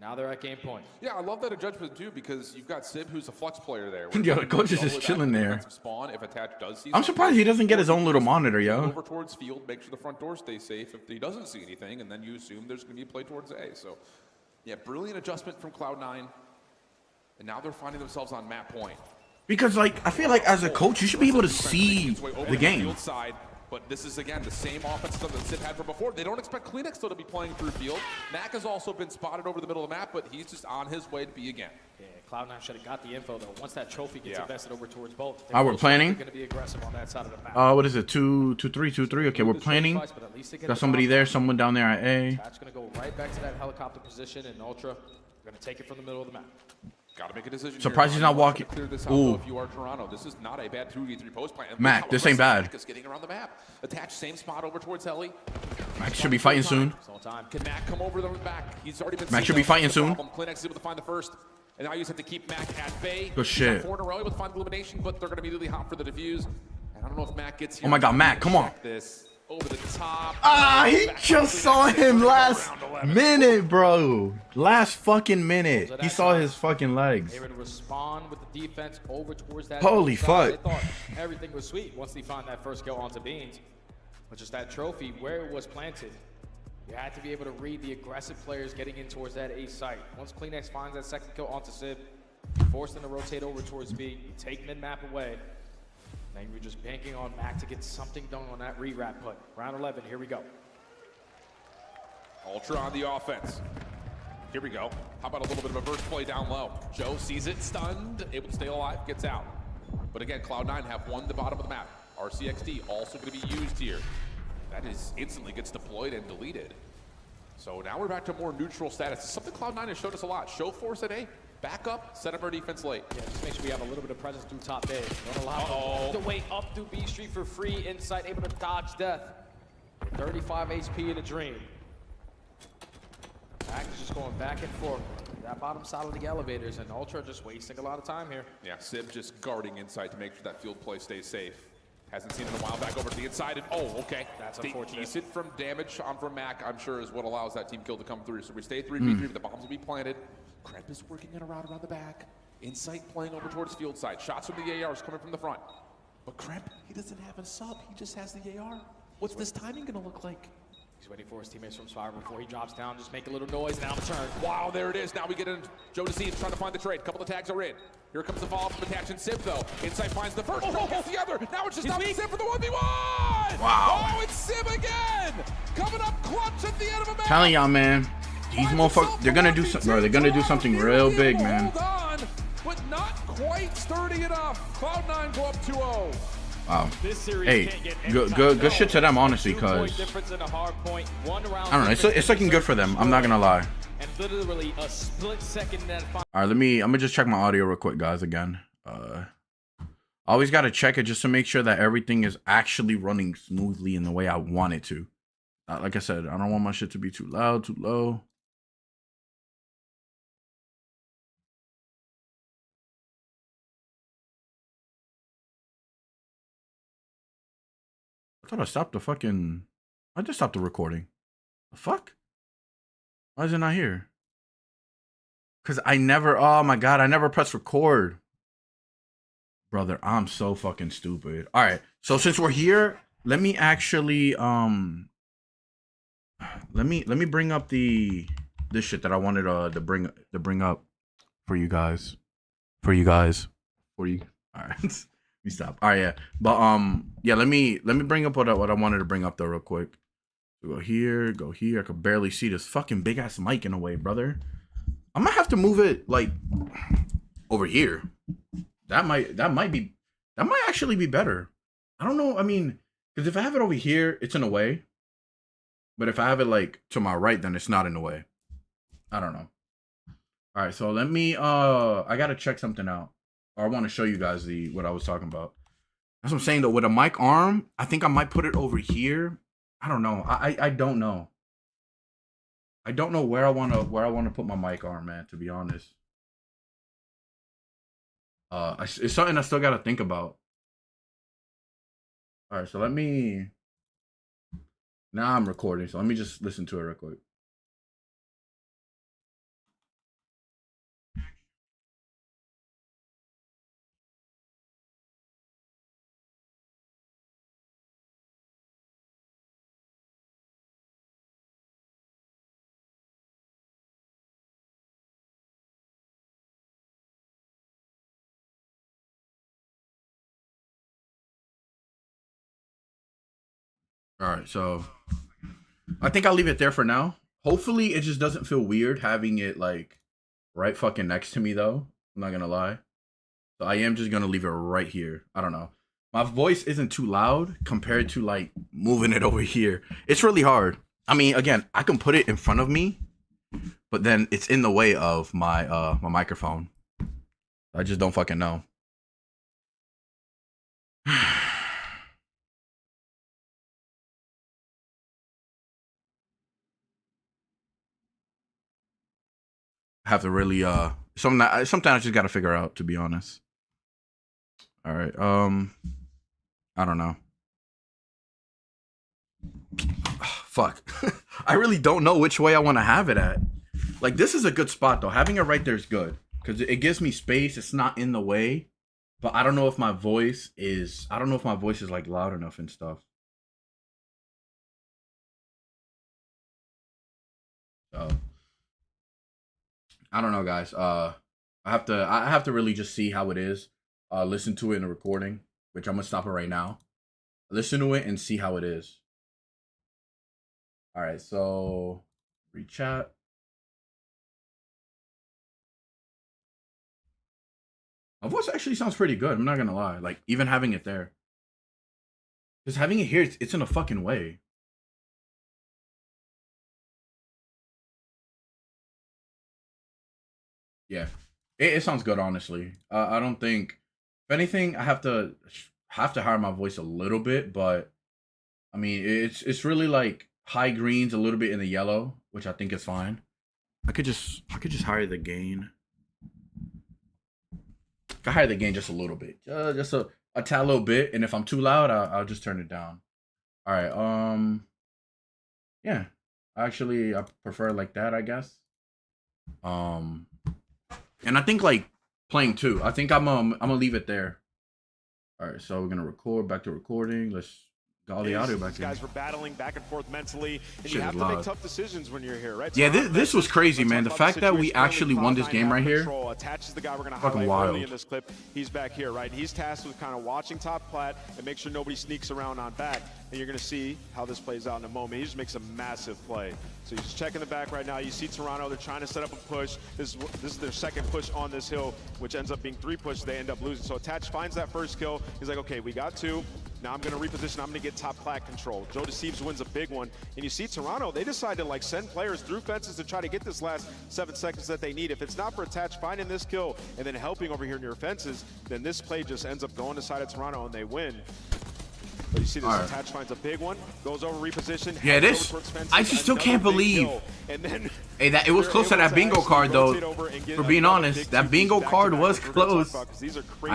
Now they're at game point. Yeah, I love that adjustment too because you've got Sib, who's a flex player there. Yo, the coach is just chilling there. Spawn if attach does see I'm surprised he doesn't get his own little monitor, yo. Over towards field, make sure the front door stays safe. If he doesn't see anything, and then you assume there's going to be a play towards A. So, yeah, brilliant adjustment from Cloud9. And now they're finding themselves on map point. Because like I feel like as a coach, you should be able to see the game. Field side, but this is again the same offense that Sib had from before. They don't expect Kleenex though to be playing through field. Mac has also been spotted over the middle of the map, but he's just on his way to B again. Yeah, Cloud9 should have got the info though. Once that trophy gets invested over towards both. Oh, we're planning. Going to be aggressive on that side of the map. What is it? 2-3. Okay, we're planning. Got somebody there, someone down there at A. That's going to go right back to that helicopter position, and Ultra going to take it from the middle of the map. Got to make a decision. Surprised he's not walking. Clear this out, Ooh. If you are Toronto, this is not a bad 2v3 post plan. Mac, this ain't bad. Mac is getting around the map. Attached, same spot over towards Heli. Mac should be fighting soon. Can Mac come over the back? He's already been. Mac should be fighting soon. Kleenex is able to find the first, and now you just have to keep Mac at bay. Good shit. 4 in a row able to find the elimination, but they're going to be really hot for the defuse. And I don't know if Mac gets here. Oh my God, Mac, come on. This over the top. He just saw him last minute, bro. Last fucking minute. He saw his fucking legs. They were to respond with the defense over towards that. Holy side. fuck. They thought everything was sweet once they found that first kill onto Beans. But just that trophy, where it was planted, you had to be able to read the aggressive players getting in towards that A site. Once Kleenex finds that second kill onto Sib, you force them to rotate over towards B. You take mid-map away. Then you're just banking on Mac to get something done on that re-wrap put. Round 11, here we go. Ultra on the offense. Here we go. How about a little bit of a burst play down low? Joe sees it, stunned, able to stay alive, gets out. But again, Cloud9 have won the bottom of the map. RCXD also going to be used here. That is instantly gets deployed and deleted. So now we're back to more neutral status. It's something Cloud9 has showed us a lot. Show force at A, back up, set up our defense late. Yeah, just make sure we have a little bit of presence through top A. Don't allow them to wait up through B Street for free. Insight able to dodge death. 35 HP in a dream. Mac is just going back and forth. That bottom side of the elevators, and Ultra just wasting a lot of time here. Yeah, Sib just guarding inside to make sure that field play stays safe. Hasn't seen it in a while, back over to the inside, and okay. That's unfortunate. Decent from damage on from Mac, I'm sure, is what allows that team kill to come through. So we stay 3v3, but the bombs will be planted. Kremp is working in a route around the back. Insight playing over towards field side. Shots from the ARs coming from the front. But Kremp, he doesn't have a sub, he just has the AR. What's this timing gonna look like? He's waiting for his teammates from Spire before he drops down. Just make a little noise, and now turn. Wow, there it is. Now we get in. Joe DeCene's trying to find the trade. Couple of tags are in. Here comes the follow-up from attaching Sib, though. Insight finds the first. Gets the other. Now it's just up to Sib for the 1v1. Wow. Oh, it's Sib again. Coming up clutch at the end of a match. Telling y'all, man. These motherfuckers, they're gonna do something, bro. They're gonna do something real big, man. Hold on, but not quite sturdy enough. Cloud9 go up 2-0. Wow. This series Hey, can't get good shit to them, honestly, cause difference in a hard point. One round I don't know. It's looking good for them. I'm not gonna lie. And literally a split second that. All right, I'm gonna just check my audio real quick, guys. Again, always gotta check it just to make sure that everything is actually running smoothly in the way I want it to. Like I said, I don't want my shit to be too loud, too low. I thought I stopped the fucking. I just stopped the recording. The fuck? Why is it not here? Because I never. Oh my God, I never pressed record. Brother, I'm so fucking stupid. All right, so since we're here, let me actually let me bring up this shit that I wanted to bring up for you guys. For you. All right. We stop. All right, yeah. But yeah, let me bring up what I wanted to bring up though real quick. So go here. I could barely see this fucking big ass mic in a way, brother. I'm gonna have to move it like over here. That might actually be better. I don't know. I mean, because if I have it over here, it's in a way. But if I have it like to my right, then it's not in a way. I don't know. All right, so let me I gotta check something out. Or I want to show you guys what I was talking about. That's what I'm saying though. With a mic arm, I think I might put it over here. I don't know. I don't know. I don't know where I wanna put my mic arm, man. To be honest, it's something I still gotta think about. All right, so let me. Now I'm recording, so let me just listen to it real quick. All right, so I think I'll leave it there for now. Hopefully, it just doesn't feel weird having it like right fucking next to me, though. I'm not gonna lie. So I am just gonna leave it right here. I don't know. My voice isn't too loud compared to like moving it over here. It's really hard. I mean, again, I can put it in front of me, but then it's in the way of my my microphone. I just don't fucking know. Have to really something I just gotta figure out, to be honest. All right, I don't know. Fuck. I really don't know which way I want to have it at. Like, this is a good spot though. Having it right there is good because it gives me space. It's not in the way, but I don't know if my voice is like loud enough and stuff. So I don't know, guys. I have to really just see how it is. Listen to it in a recording, which I'm gonna stop it right now. Listen to it and see how it is. All right, so read chat. My voice actually sounds pretty good. I'm not gonna lie. Like, even having it there, just having it here, it's in a fucking way. Yeah, it sounds good, honestly. I don't think, if anything, I have to hire my voice a little bit, but I mean, it's really like high greens, a little bit in the yellow, which I think is fine. I could just higher the gain. I could higher the gain just a little bit, just a tad little bit, and if I'm too loud, I'll just turn it down. All right, yeah, actually, I prefer like that, I guess. And I think like playing two. I think I'm gonna leave it there. All right, so we're gonna record. Back to recording. Let's get all the audio back These guys were battling back and forth mentally, and Shit you have to loud. make tough decisions when you're here, right? Yeah, this was crazy, man. The fact that we actually won this game right here, attaches the guy we're gonna fucking highlight wild. early in this clip. He's back here, right? He's tasked with kind of watching top plat and make sure nobody sneaks around on back. And you're gonna see how this plays out in a moment. He just makes a massive play. So he's just checking the back right now. You see Toronto, they're trying to set up a push. This is their second push on this hill, which ends up being 3 pushes. They end up losing. So Attach finds that first kill. He's like, okay, we got 2. Now I'm gonna reposition, I'm gonna get top plat control. Joe Deceives wins a big one. And you see Toronto, they decide to like send players through fences to try to get this last 7 seconds that they need. If it's not for Attach finding this kill and then helping over here near fences, then this play just ends up going to side of Toronto and they win. But you see this Attach finds a big one, goes over reposition. Yeah, this, I just still can't believe. And then hey, that it was close to that bingo card though. For being honest, that bingo card was close. I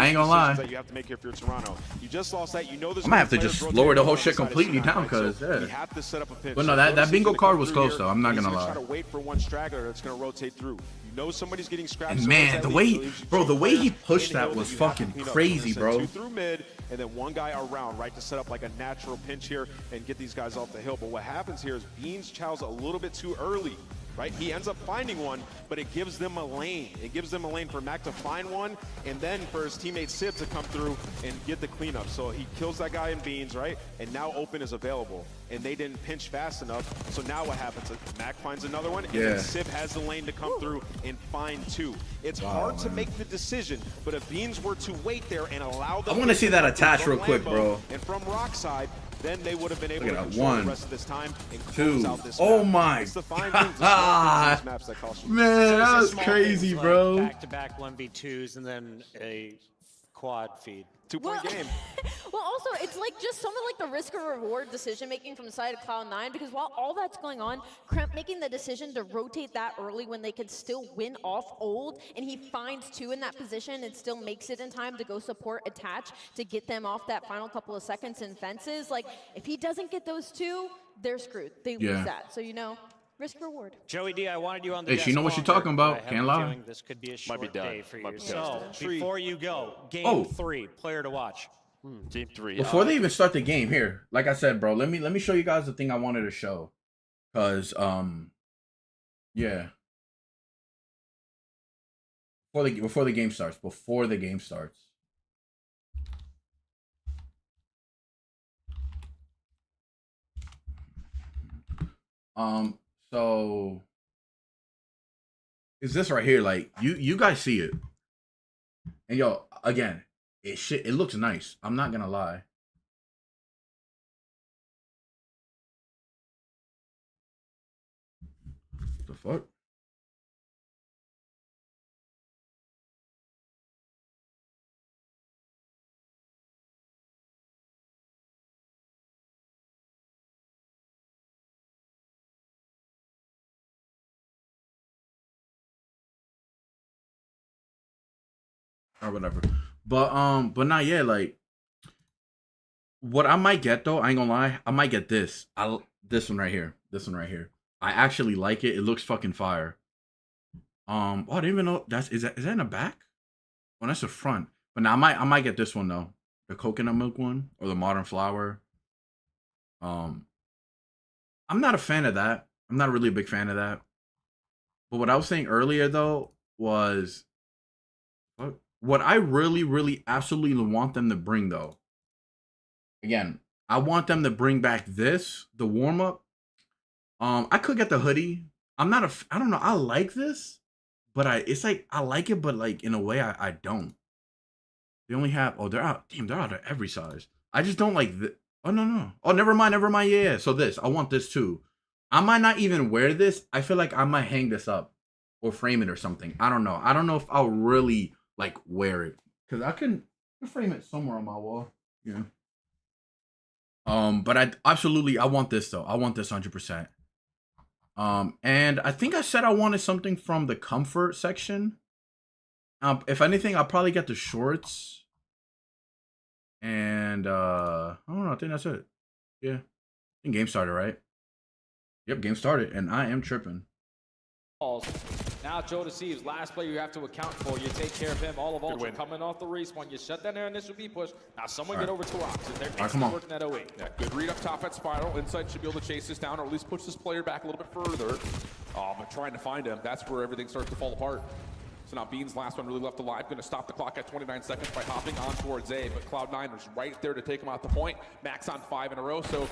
ain't gonna lie. That you have to make here for Toronto. You just lost that. You know this. I might have to just lower the whole shit completely down because we have to set up a pitch. But no, that bingo card was close though. I'm not gonna lie. Try to wait for one straggler that's gonna rotate through. You know somebody's getting scrapped. And man, the way he pushed that was fucking crazy, bro. 2 through mid, and then one guy around, right, to set up like a natural pinch here and get these guys off the hill. But what happens here is Beans chows a little bit too early. Right, he ends up finding one, but it gives them a lane. It gives them a lane for Mac to find one, and then for his teammate Sib to come through and get the cleanup. So he kills that guy in Beans, right? And now Open is available, and they didn't pinch fast enough. So now what happens? Mac finds another one, and then Sib has the lane to come through and find 2. It's hard to make the decision, but if Beans were to wait there and allow them, I want to see that attach real quick, bro. And from Rockside, then they would have been able to at control 1, the rest of this time and 2. close out this Oh map. my It's the fine god, things, the small things, maps that cost you. man, that was Small crazy, things bro. Like back-to-back 1v2s and then a quad feed. 2-point game. Well, also, it's like just some of like the risk or reward decision making from the side of Cloud9, because while all that's going on, Kremp making the decision to rotate that early when they could still win off ult, and he finds 2 in that position and still makes it in time to go support attach to get them off that final couple of seconds in fences. Like, if he doesn't get those 2, they're screwed. They lose that. So, you know, risk reward. Joey D, I wanted you on the Hey, desk she know what she's longer, talking about. but I have Can't a lie. feeling this could be a short Might be done. day for Might you. be done. So, before you go, game 3, player to watch. Game 3. Before they even start the game, here, like I said, bro, let me show you guys the thing I wanted to show, cause yeah, before the game starts, so is this right here? Like you guys see it, and yo, again. It looks nice. I'm not gonna lie. What the fuck? Or whatever. But not yet. Like, what I might get though, I ain't gonna lie, I might get this. This one right here. I actually like it. It looks fucking fire. Oh, I didn't even know is that in the back? Oh, that's the front. But now I might get this one though, the coconut milk one or the modern flower. I'm not a fan of that. I'm not really a big fan of that. But what I was saying earlier though was. What I really, really absolutely want them to bring, though, again, I want them to bring back the warm-up. I could get the hoodie. I don't know, I like this, but it's like, I like it, but like, in a way, I don't. They only have, they're out of every size. I just don't like this. Oh, no. Oh, never mind, yeah. So I want this too. I might not even wear this. I feel like I might hang this up or frame it or something. I don't know if I'll really... like wear it, because I can frame it somewhere on my wall. Yeah. But I want this though. I want this 100%. And I think I said I wanted something from the comfort section. If anything, I'll probably get the shorts. And I don't know. I think that's it. Yeah. I think game started, right? Yep, game started, and I am tripping. Now Joe Deceives, last player you have to account for. You take care of him. All of Ultra coming off the respawn. You shut down their initial B push. Now someone get over to Optic. They're instantly working that 08. Yeah, good read up top at Spiral. Inside should be able to chase this down, or at least push this player back a little bit further. But trying to find him, that's where everything starts to fall apart. So now Bean's last one really left alive. Going to stop the clock at 29 seconds by hopping on towards A. But Cloud9 was right there to take him out the point. Max on 5 in a row. So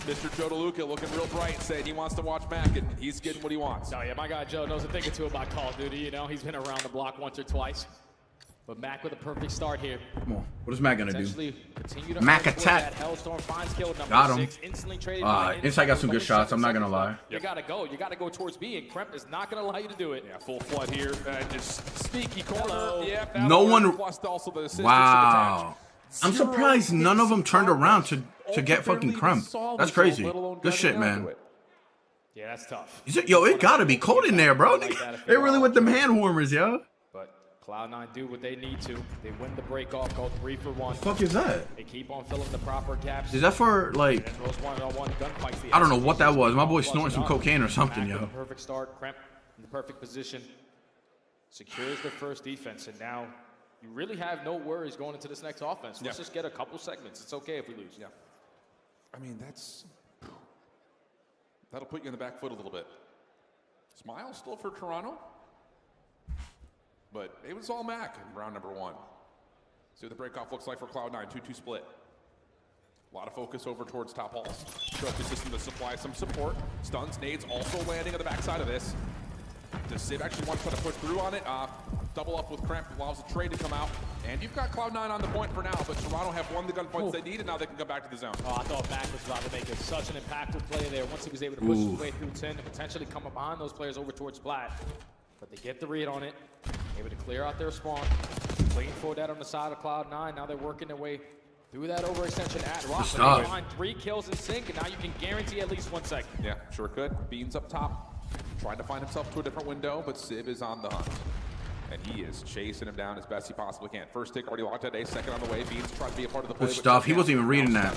Mr. Joe DeLuca looking real bright, saying he wants to watch Mac, and he's getting what he wants. Oh yeah, my guy Joe knows a thing or two about Call of Duty. You know, he's been around the block once or twice. But Mac with a perfect start here. Come on. What is Mac gonna do? Continue to Mac attack. Hellstorm finds kill number Got him. 6. Instantly traded Inside got some good shots. I'm not gonna lie. You gotta go. You gotta go towards B, and Kremp is not gonna allow you to do it. Yeah, full flood here. Just sneaky corner. Yeah, no one. Plus also the assistance wow. I'm surprised none of them turned around to get fucking Kremp. That's crazy. Good shit, man. Yeah, that's tough. Yo, it gotta be cold in there, bro. They really with them hand warmers, yo. But Cloud9 do what they need to. They win the break off, go 3 for 1. What the fuck is that? They keep on filling the proper gaps. Is that for like? I don't know what that was. My boy snorting some cocaine or something, yo. Perfect start, Kremp in the perfect position. Secures their first defense, and now you really have no worries going into this next offense. Let's just get a couple segments. It's okay if we lose. Yeah. I mean, that'll put you in the back foot a little bit. Smile still for Toronto. But it was all Mac in round number 1. See what the breakoff looks like for Cloud9. 2-2 split. A lot of focus over towards top halls. Trophy system to supply some support. Stuns, nades also landing on the backside of this. Does Civ actually want to try to push through on it? Double up with Kremp allows the trade to come out. And you've got Cloud9 on the point for now, but Toronto have won the gunpoints they need, and now they can come back to the zone. Oh, I thought Mac was about to make such an impactful play there once he was able to push his way through 10 and potentially come up behind those players over towards Splat. But they get the read on it, able to clear out their spawn. Waiting for that on the side of Cloud9. Now they're working their way through that overextension at Rock. Stop. They find 3 kills in sync, and now you can guarantee at least 1 second. Yeah, sure could. Beans up top, trying to find himself to a different window, but Civ is on the hunt. And he is chasing him down as best he possibly can. First tick already locked today, second on the way. Beans trying to be a part of the play. Good stuff. He wasn't even reading that.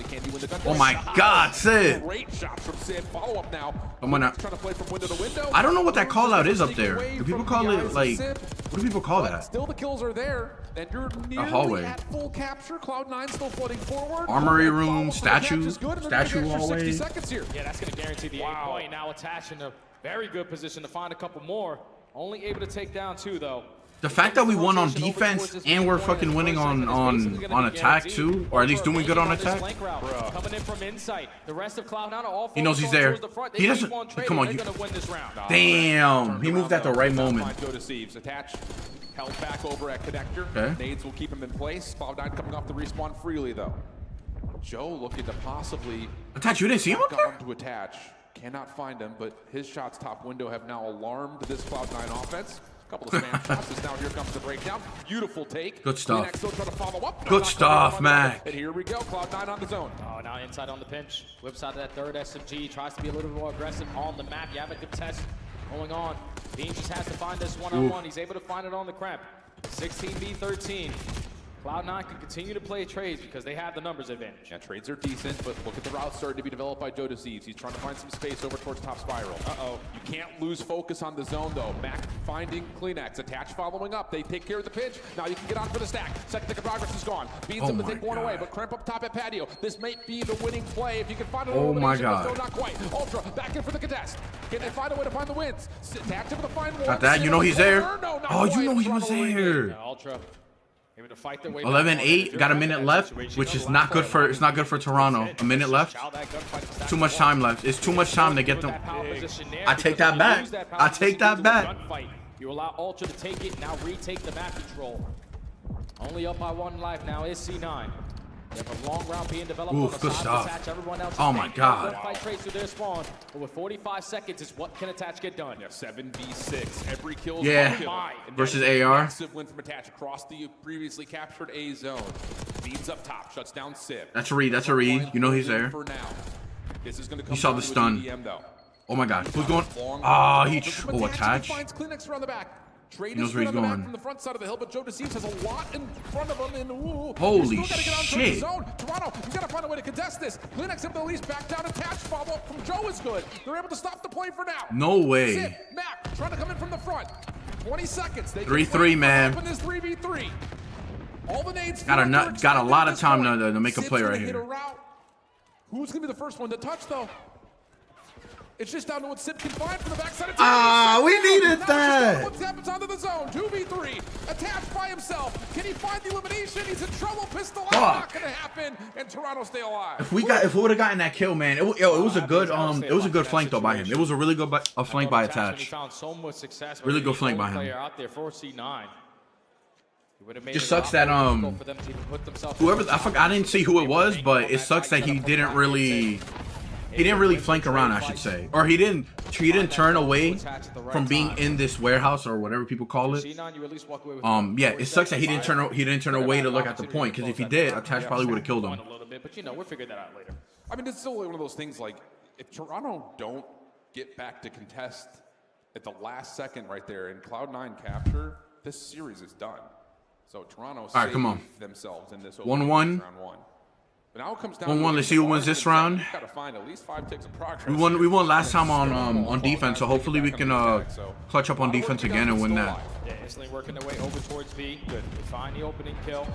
Oh my God, Sid. Great shot from Sid. Follow up now. I'm gonna trying to play from window to window. I don't know what that call out is up there. Do people call it like, what do people call that? Still the kills are there, and you're nearly hallway. at full capture. Cloud9 still floating forward. Armory room, statue statue hallway. 60 seconds here. Yeah, that's going to guarantee the 8 point. Now attached in a very good position to find a couple more. Only able to take down 2, though. The fact that we won on defense and we're fucking winning on attack too, or at least doing good on attack. Coming in from inside. The rest of Cloud9 are all He knows he's there. He doesn't. Come on, you. Damn, he moved at the right moment. Go to Sieves. Attach. Held back over at connector. Okay. Nades will keep him in place. Cloud9 coming off the respawn freely though. Joe looking to possibly Attach. You didn't see him up there? to attach. Cannot find him, but his shots top window have now alarmed this Cloud9 offense. Couple of spam shots as now here comes the breakdown. Beautiful take. Good stuff. Still trying to follow up. Good stuff, Mac. And here we go. Cloud9 on the zone. Oh, now inside on the pinch. Whips out that third SMG. Tries to be a little bit more aggressive on the map. You have a contest going on. Beans just has to find this one-on-one. He's able to find it on the cramp. 16v13. Cloud9 can continue to play trades because they have the numbers advantage. Yeah, trades are decent, but look at the route starting to be developed by Joe Deceives. He's trying to find some space over towards top spiral. Uh-oh. You can't lose focus on the zone, though. Mac finding Kleenex. Attach following up. They take care of the pinch. Now you can get on for the stack. Second tick of progress is gone. Beans him to take one away, but cramp up top at patio. This might be the winning play if you can find an elimination, but still not quite. Ultra back in for the contest. Can they find a way to find the wins? Attach him to find one. Got that. You know he's there. No, oh, you know he was there. Yeah, Ultra. 11-8, got a minute left, which is not good for. It's not good for Toronto. A minute left. Too much time left. It's too much time to get them. I take that back. I take that back. You allow Ultra to take it, now retake the map control. Only up by 1 life now is C9. They have a long round being developed. Oof, good stuff. Oh my God. Fight trades through their spawn, but with 45 seconds is what can Attach get done. Yeah, 7v6. Every kill is yeah. one kill. Versus AR. Massive win from Attach across the previously captured A zone. Beams up top, shuts down Civ. That's a read. That's a read. You know he's there. For now. This is going to come He saw the stun. EDM, though. Oh my God. Who's going? Ah, he. Oh, Attach. Finds Kleenex around the back. He knows where he's going. From the front side of the hill, but Joe Deceives has a lot in front of him. And ooh, holy shit! Toronto, you gotta find a way to contest this. Kleenex able to at least back down. Attach follow up from Joe is good. They're able to stop the play for now. No way. Sid, Mac trying to come in from the front. 20 seconds. 3-3, man. This 3v3. All the nades got a lot of time to make a play right here. Who's gonna be the first one to touch though? It's just down to what Sid can find from the backside. Ah, we needed that. What happens onto the zone? 2v3. Attached by himself. Can he find the elimination? He's in trouble. Pistol out. Not gonna happen. And Toronto stay alive. If we would have gotten that kill, man, it was a good flank though by him. It was a really good flank by Attach. Really good flank by him. Just sucks that whoever I didn't see who it was, but it sucks that he didn't really flank around, I should say, or he didn't turn away from being in this warehouse or whatever people call it. Yeah, it sucks that he didn't turn away to look at the point, because if he did, Attach probably would have killed him. But we'll figure that out later. I mean, it's still one of those things, like, if Toronto don't get back to contest at the last second right there and Cloud9 capture, this series is done. So Toronto saved themselves in this 1-1. round one. But now it comes down 1-1. Let's see who wins this round. Got to find at least 5 ticks of progress. We won last time on defense, so hopefully we can clutch up on defense again and win that. Yeah, instantly working their way over towards B. Good. They find the opening kill.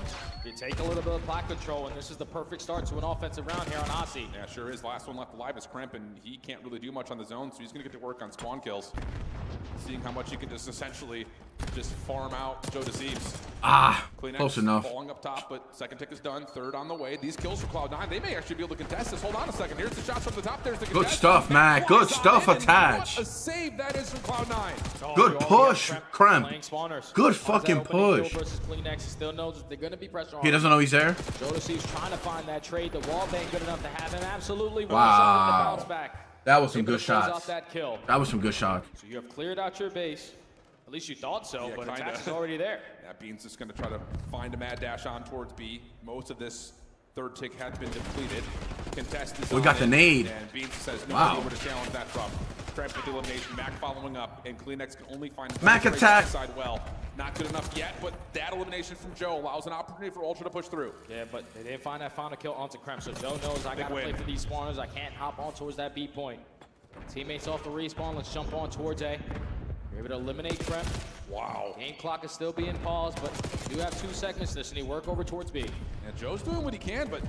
You take a little bit of plot control, and this is the perfect start to an offensive round here on Aussie. Yeah, sure is. Last one left alive is Cramp, and he can't really do much on the zone, so he's going to get to work on spawn kills. Seeing how much he can just essentially just farm out Joe Deceives. Ah, Kleenex close enough. Falling up top, but second tick is done. Third on the way. These kills for Cloud9, they may actually be able to contest this. Hold on a second. Here's the shots from the top. There's the contest. Good stuff, Mac. Good stuff, Attach. What a save that is from Cloud9. Good push, Cramp. Good fucking push. He doesn't know he's there. Joe Deceives trying to find that trade. The wall bang good enough to have him absolutely Wow. That was some good shots. That kill. That was some good shots. So you have cleared out your base. At least you thought so, Yeah, but kinda. attach is already there. Yeah, Beans is going to try to find a mad dash on towards B. Most of this third tick has been depleted. Contest is We got the nade. And Beans says no Wow. idea where to challenge that from. Trap with the elimination. Mac following up, and Kleenex can only find Mac one attack. side well. Not good enough yet, but that elimination from Joe allows an opportunity for Ultra to push through. Yeah, but they didn't find that final kill onto Krem, so Joe knows I gotta win. play for these spawners. I can't hop on towards that B point. Teammates off the respawn, let's jump on towards A. We're able to eliminate Krem. Wow. Game clock is still being paused, but we do have 2 seconds. This need work over towards B. And Joe's doing what he can, but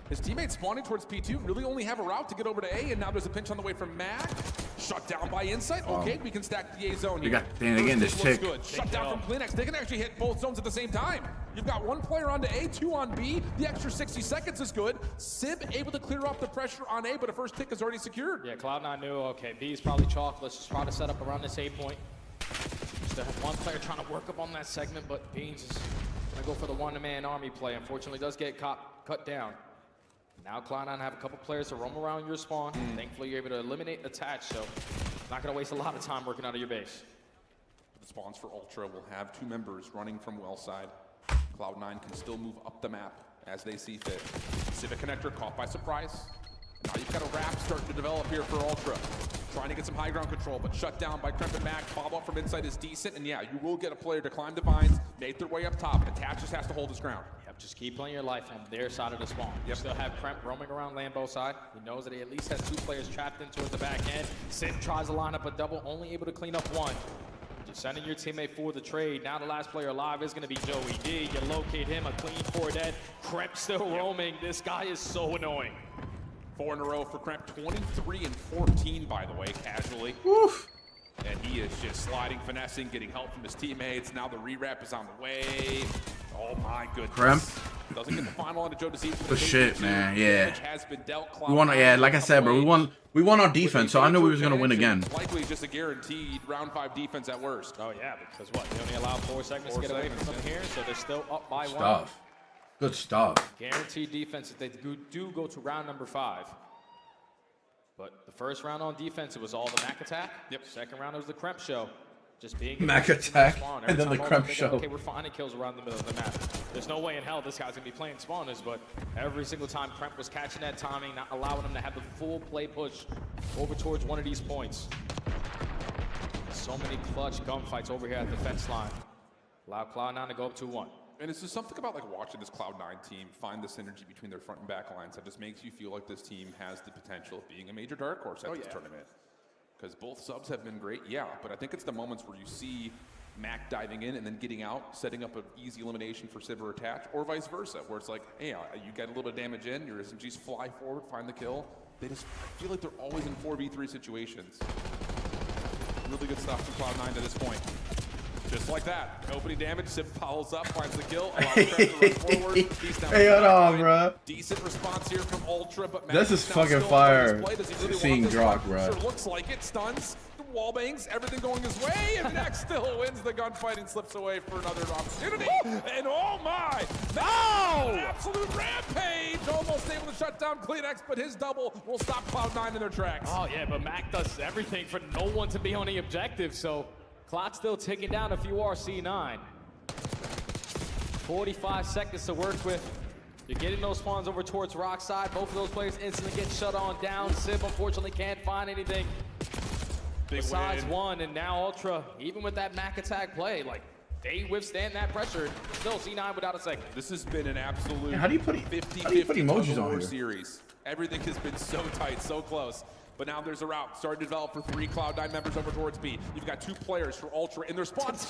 his teammates spawning towards P2 really only have a route to get over to A, and now there's a pinch on the way from Mac. Shut down by Insight. Okay, we can stack the A zone here. You got, and again, this First pick tick. looks good. Shut down from Kleenex. They can actually hit both zones at the same time. You've got 1 player onto A, 2 on B. The extra 60 seconds is good. Sib able to clear off the pressure on A, but a first tick is already secured. Yeah, Cloud9 knew, okay, B is probably chalk. Let's just try to set up around this A point. Still have 1 player trying to work up on that segment, but Beans is gonna go for the one-man army play. Unfortunately, does get cut down. Now Cloud9 have a couple players to roam around your spawn. Thankfully, you're able to eliminate attach, so not gonna waste a lot of time working out of your base. The spawns for Ultra will have 2 members running from well side. Cloud9 can still move up the map as they see fit. Civic Connector caught by surprise. Now you've got a wrap starting to develop here for Ultra. Trying to get some high ground control, but shut down by Kremp and Mac. Follow-up from inside is decent, and yeah, you will get a player to climb the vines, make their way up top. Attach just has to hold his ground. Yep, just keep playing your life on their side of the spawn. You still have Kremp roaming around Lambo side. He knows that he at least has 2 players trapped in towards the back end. Sim tries to line up a double, only able to clean up 1. Just sending your teammate for the trade. Now the last player alive is going to be Joey D. You locate him, a clean 4 dead. Kremp still roaming. This guy is so annoying. 4 in a row for Kremp, 23 and 14, by the way, casually. Oof. And he is just sliding, finessing, getting help from his teammates. Now the re-wrap is on the way. Oh my goodness. Kremp. Doesn't get the final onto Joe Deceives. Good shit, man. Yeah. Has been dealt. We won. Yeah, like I said, bro. We won on defense, so I knew we was gonna win again. Likely just a guaranteed round 5 defense at worst. Oh yeah, because what? They only allow 4 seconds to get away from here, so they're still up by 1. Stuff. Good stuff. Guaranteed defense if they do go to round number 5. But the first round on defense, it was all the Mac attack. Yep. Second round, it was the Kremp show. Just being Mac attack, and then the Kremp show. Okay, we're finding kills around the middle of the map. There's no way in hell this guy's gonna be playing spawners, but every single time Kremp was catching that timing, not allowing him to have the full play push over towards one of these points. So many clutch gunfights over here at the fence line. Allow Cloud9 to go up 2-1. And it's just something about like watching this Cloud9 team find the synergy between their front and back lines that just makes you feel like this team has the potential of being a major dark horse at this tournament. Because both subs have been great, yeah, but I think it's the moments where you see Mac diving in and then getting out, setting up an easy elimination for Civ or Attach, or vice versa, where it's like, hey, you get a little bit of damage in, your SMGs fly forward, find the kill. They just feel like they're always in 4v3 situations. Really good stuff from Cloud9 to this point. Just like that. Opening damage, Civ follows up, finds the kill, allows Kremp to run forward. He's down. Hey, hold on, bro. Decent response here from Ultra, but This is fucking fire. Seeing Drock, bro. Sure looks like it. Stuns, wall bangs, everything going his way, and Max still wins the gunfight and slips away for another opportunity. And oh my! No! An absolute rampage! Almost able to shut down Kleenex, but his double will stop Cloud9 in their tracks. Oh yeah, but Mac does everything for no one to be on the objective, so clock's still ticking down if you are C9. 45 seconds to work with. You're getting those spawns over towards rock side. Both of those players instantly get shut on down. Civ unfortunately can't find anything besides one, and now Ultra, even with that Mac attack play, like they withstand that pressure. Still C9 without a second. This has been an absolute Yeah, how do you put 50-50 emojis on here? series. Everything has been so tight, so close. But now there's a route starting to develop for 3 Cloud9 members over towards B. You've got 2 players for Ultra in their spawns.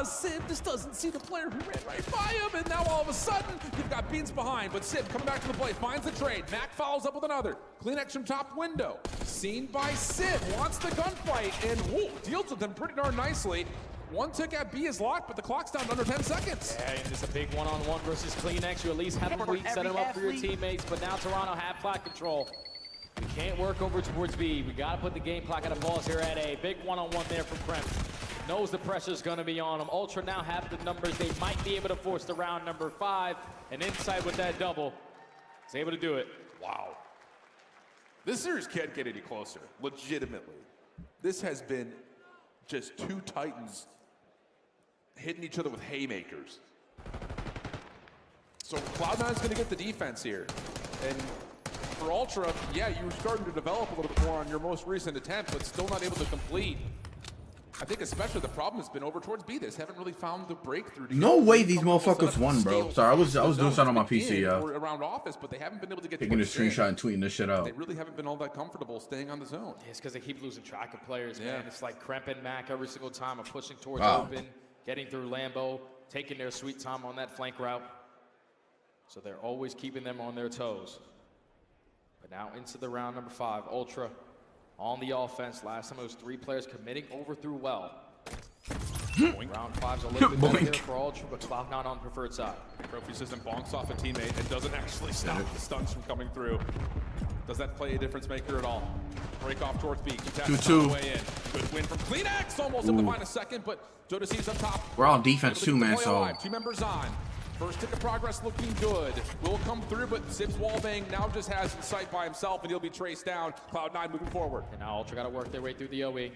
Sid just doesn't see the player who ran right by him, and now all of a sudden, you've got Beans behind, but Sid coming back to the play, finds the trade. Mac follows up with another. Kleenex from top window. Seen by Sid, wants the gunfight, and deals with them pretty darn nicely. 1 tick at B is locked, but the clock's down to under 10 seconds. Yeah, and it's a big one-on-one versus Kleenex. You at least have them weak, set them up for your teammates, but now Toronto have flat control. We can't work over towards B. We got to put the game clock at a pause here at A. Big one-on-one there from Kremp. Knows the pressure's going to be on him. Ultra now have the numbers. They might be able to force the round number 5. And inside with that double, he's able to do it. Wow. This series can't get any closer, legitimately. This has been just 2 titans hitting each other with haymakers. So Cloud9 is going to get the defense here. And for Ultra, yeah, you were starting to develop a little bit more on your most recent attempt, but still not able to complete. I think especially the problem has been over towards B. They haven't really found the breakthrough. No way these motherfuckers won, bro. Sorry, I was doing something on my PC, yo. Around office, but they haven't been able to get taking a screenshot and tweeting this shit out. They really haven't been all that comfortable staying on the zone. It's because they keep losing track of players, man. It's like Kremp and Mac every single time are pushing towards Wow. open, getting through Lambo, taking their sweet time on that flank route. So they're always keeping them on their toes. But now into the round number 5, Ultra on the offense. Last time it was 3 players committing overthrew well. Round 5's a little bit better here for Ultra, but Cloud9 on preferred side. Trophy system bonks off a teammate and doesn't actually stop the stunts from coming through. Does that play a difference maker at all? Break off towards B. 2-2. Way in. Good win from CleanX. Almost able to find a second, but Jodeci's up top. We're on defense too, man, so. 2 members on. First tick of progress looking good. Will come through, but Sib's wallbang now just has the sight by himself, and he'll be traced down. Cloud9 moving forward. And now Ultra got to work their way through the OE.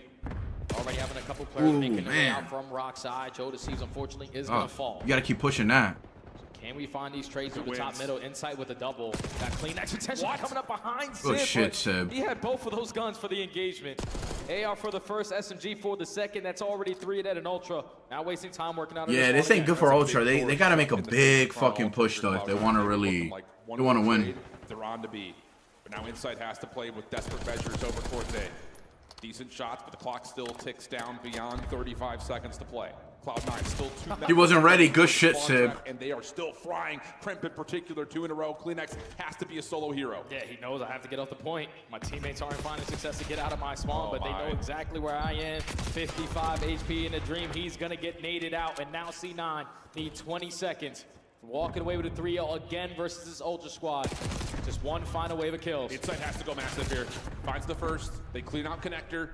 Already having a couple players making their way out from rock side. Jodeci's unfortunately is going to fall. You got to keep pushing that. Can we find these trades through the top middle? Insight with a double. That CleanX potentially coming up behind Sib. Good shit, Sib. He had both of those guns for the engagement. AR for the first, SMG for the second. That's already 3 at an Ultra. Now wasting time working out. Yeah, this ain't good for Ultra. They got to make a big fucking push, though, if they want to really, they want to win. They're on to B. But now Insight has to play with desperate measures over towards A. Decent shots, but the clock still ticks down beyond 35 seconds to play. Cloud9 still 2. He wasn't ready. Good shit, Sib. And they are still frying. Kremp in particular, 2 in a row. CleanX has to be a solo hero. Yeah, he knows I have to get off the point. My teammates aren't finding success to get out of my spawn, but they know exactly where I am. 55 HP in a dream. He's going to get naded out. And now C9 need 20 seconds. Walking away with a 3-0 again versus this Ultra squad. Just one final wave of kills. Insight has to go massive here. Finds the first. They clean out connector.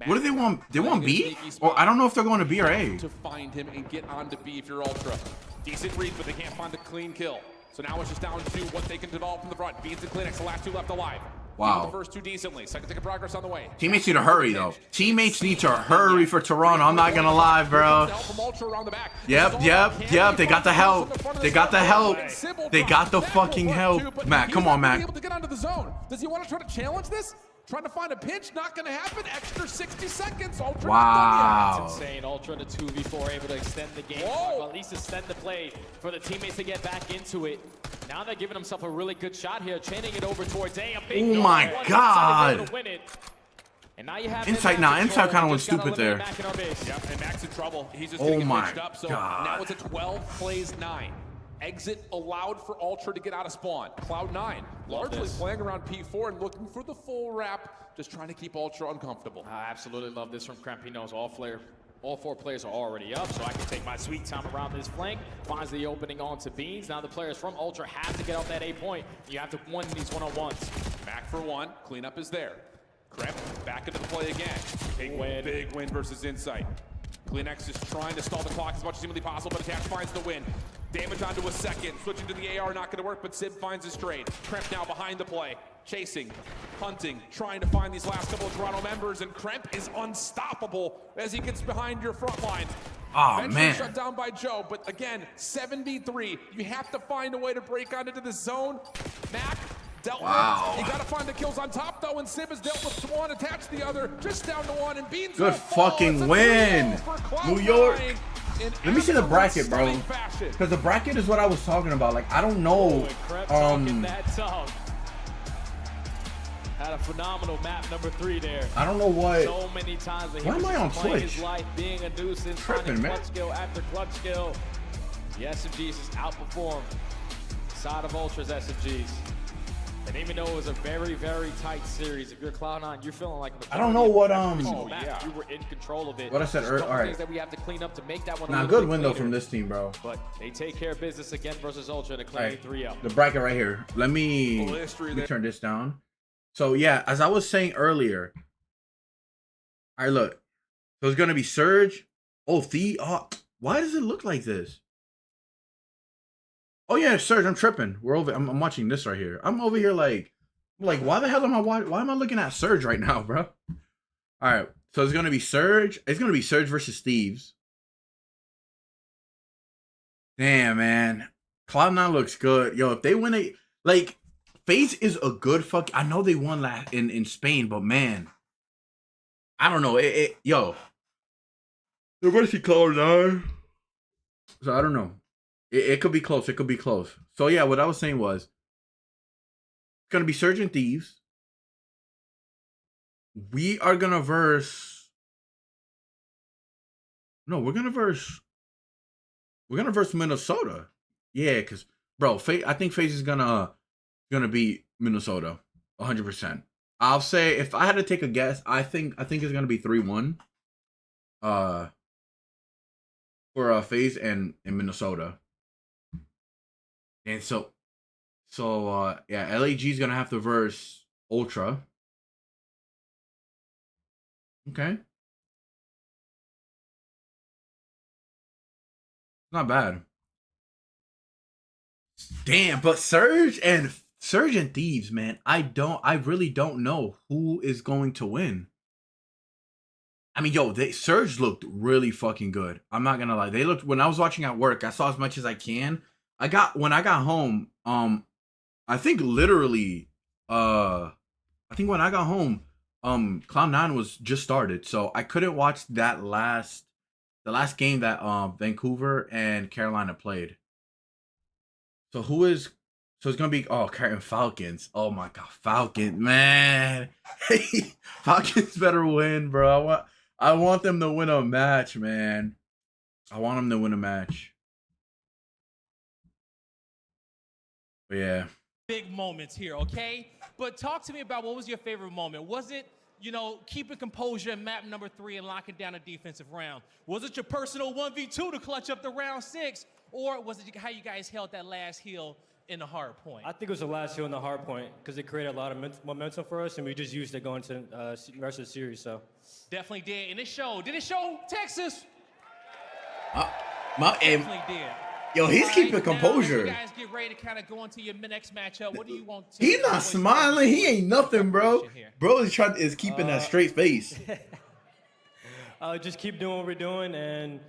What do they want? They want B? Or I don't know if they're going to B or A. To find him and get on to B if you're Ultra. Decent read, but they can't find a clean kill. So now it's just down to what they can develop from the front. Beans and CleanX, the last 2 left alive. Wow. The first 2 decently. Second tick of progress on the way. Teammates need to hurry, though. Teammates need to hurry for Toronto. I'm not going to lie, bro. Yep. They got the help. They got the help. They got the fucking help. Mac, come on, Mac. Able to get onto the zone. Does he want to try to challenge this? Trying to find a pinch, not going to happen. Extra 60 seconds. Ultra wow. That's insane. Ultra in a 2v4 able to extend the game. Or at least extend the play for the teammates to get back into it. Now they're giving themselves a really good shot here, chaining it over towards A. Oh my God. And now you have Insight now. Insight kind of went stupid there. Yep, and Mac's in trouble. He's just oh my up. So God. now it's a 12 plays 9. Exit allowed for Ultra to get out of spawn. Cloud9 largely playing around P4 and looking for the full wrap, just trying to keep Ultra uncomfortable. I absolutely love this from Kremp. He knows all 4 players are already up, so I can take my sweet time around this flank. Finds the opening onto Beans. Now the players from Ultra have to get off that A point. You have to win these one-on-ones. Mac for 1. Cleanup is there. Kremp back into the play again. Big win versus Insight. CleanX is trying to stall the clock as much as humanly possible, but Attach finds the win. Damage onto a second. Switching to the AR, not going to work, but Sib finds his trade. Kremp now behind the play. Chasing, hunting, trying to find these last couple of Toronto members, and Kremp is unstoppable as he gets behind your front line. Oh, man. Shut down by Joe, but again, 7v3. You have to find a way to break onto the zone. Mac dealt with. You got to find the kills on top, though, and Sib has dealt with one, attached the other, just down to 1, and Beans good fucking win. New York. Let me see the bracket, bro. Because the bracket is what I was talking about. Like, I don't know. Had a phenomenal map number 3 there. I don't know what. So many times that he why am I on Twitch? His life being a nuisance, Tripping, man. clutch kill after clutch kill. The SMGs just outperformed side of Ultra's SMGs. And even though it was a very, very tight series, if you're Cloud9, you're feeling like I don't know what you were in control of it. What I said earlier. All right. Things that we have to clean up to make that one. Nah, good window from this team, bro. But they take care of business again versus Ultra to claim 3-0. The bracket right here. Let me turn this down. So yeah, as I was saying earlier. All right, look. So it's gonna be Surge. Oh, why does it look like this? Oh yeah, Surge. I'm tripping. I'm watching this right here. I'm over here like why the hell am I watching? Why am I looking at Surge right now, bro? All right. So it's gonna be Surge. It's gonna be Surge versus Steves. Damn, man. Cloud9 looks good. Yo, if they win it, like, FaZe is a good fuck. I know they won last in Spain, but man, I don't know. Yo, they're versus Cloud9. So I don't know. It could be close. It could be close. So yeah, what I was saying was, it's gonna be Surge and Thieves. We are gonna verse. No, we're gonna verse Minnesota. Yeah, because bro, I think FaZe is gonna beat Minnesota 100%. I'll say, if I had to take a guess, I think it's gonna be 3-1. For FaZe and Minnesota. And so yeah, LAG is gonna have to verse Ultra. Okay. Not bad. Damn, but Surge and Thieves, man. I really don't know who is going to win. I mean, yo, Surge looked really fucking good. I'm not gonna lie. They looked, when I was watching at work, I saw as much as I can. When I got home, I think literally, I think when I got home, Cloud9 was just started, so I couldn't watch the last game that Vancouver and Carolina played. So it's gonna be Falcons. Oh my god, Falcons, man. Falcons better win, bro. I want them to win a match, man. I want them to win a match. But yeah. Big moments here, okay? But talk to me about, what was your favorite moment? Was it, keeping composure in map number 3 and locking down a defensive round? Was it your personal 1v2 to clutch up the round 6? Or was it how you guys held that last heal in the hard point? I think it was the last heal in the hard point because it created a lot of momentum for us, and we just used it going to the rest of the series. So definitely did, and it showed. Did it show, Texas? Definitely did. Yo, he's keeping composure. Now, you guys get ready to kind of go into your next matchup. What do you want to? He's not smiling. He ain't nothing, bro. Bro is keeping that straight face. Just keep doing what we're doing and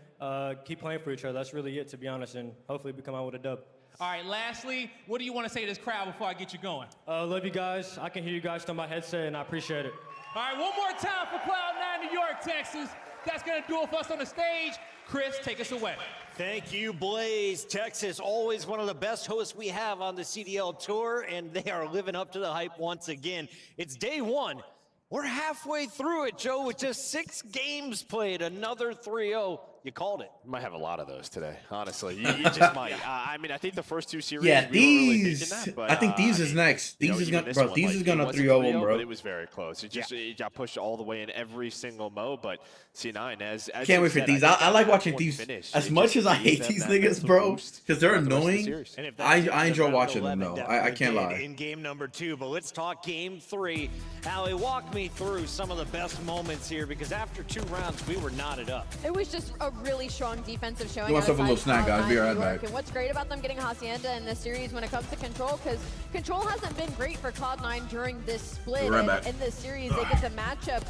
keep playing for each other. That's really it, to be honest, and hopefully we come out with a dub. All right, lastly, what do you want to say to this crowd before I get you going? Love you guys. I can hear you guys through my headset, and I appreciate it. All right, one more time for Cloud9 New York, Texas. That's going to do it for us on the stage. Chris, take us away. Thank you, Blaze. Texas, always one of the best hosts we have on the CDL Tour, and they are living up to the hype once again. It's day 1. We're halfway through it, Joe, with just 6 games played, another 3-0. You called it. You might have a lot of those today, honestly. You just might. I mean, I think the first 2 series, yeah, these. Really but, I think these is next. These is gonna, bro. These is gonna 3-0 them, bro. But it was very close. It got pushed all the way in every single mode. But C9, as can't wait for these. I like watching these. As much as I hate these niggas, bro, because they're annoying. I enjoy watching them, though. I can't lie. In game number 2, but let's talk game 3. Allie, walk me through some of the best moments here, because after 2 rounds, we were knotted up. It was just a really strong defensive showing. Give myself a little snack, guys. Be right back. And what's great about them getting Hacienda in this series when it comes to Control, because Control hasn't been great for Cloud9 during this split. And in this series, they get the matchup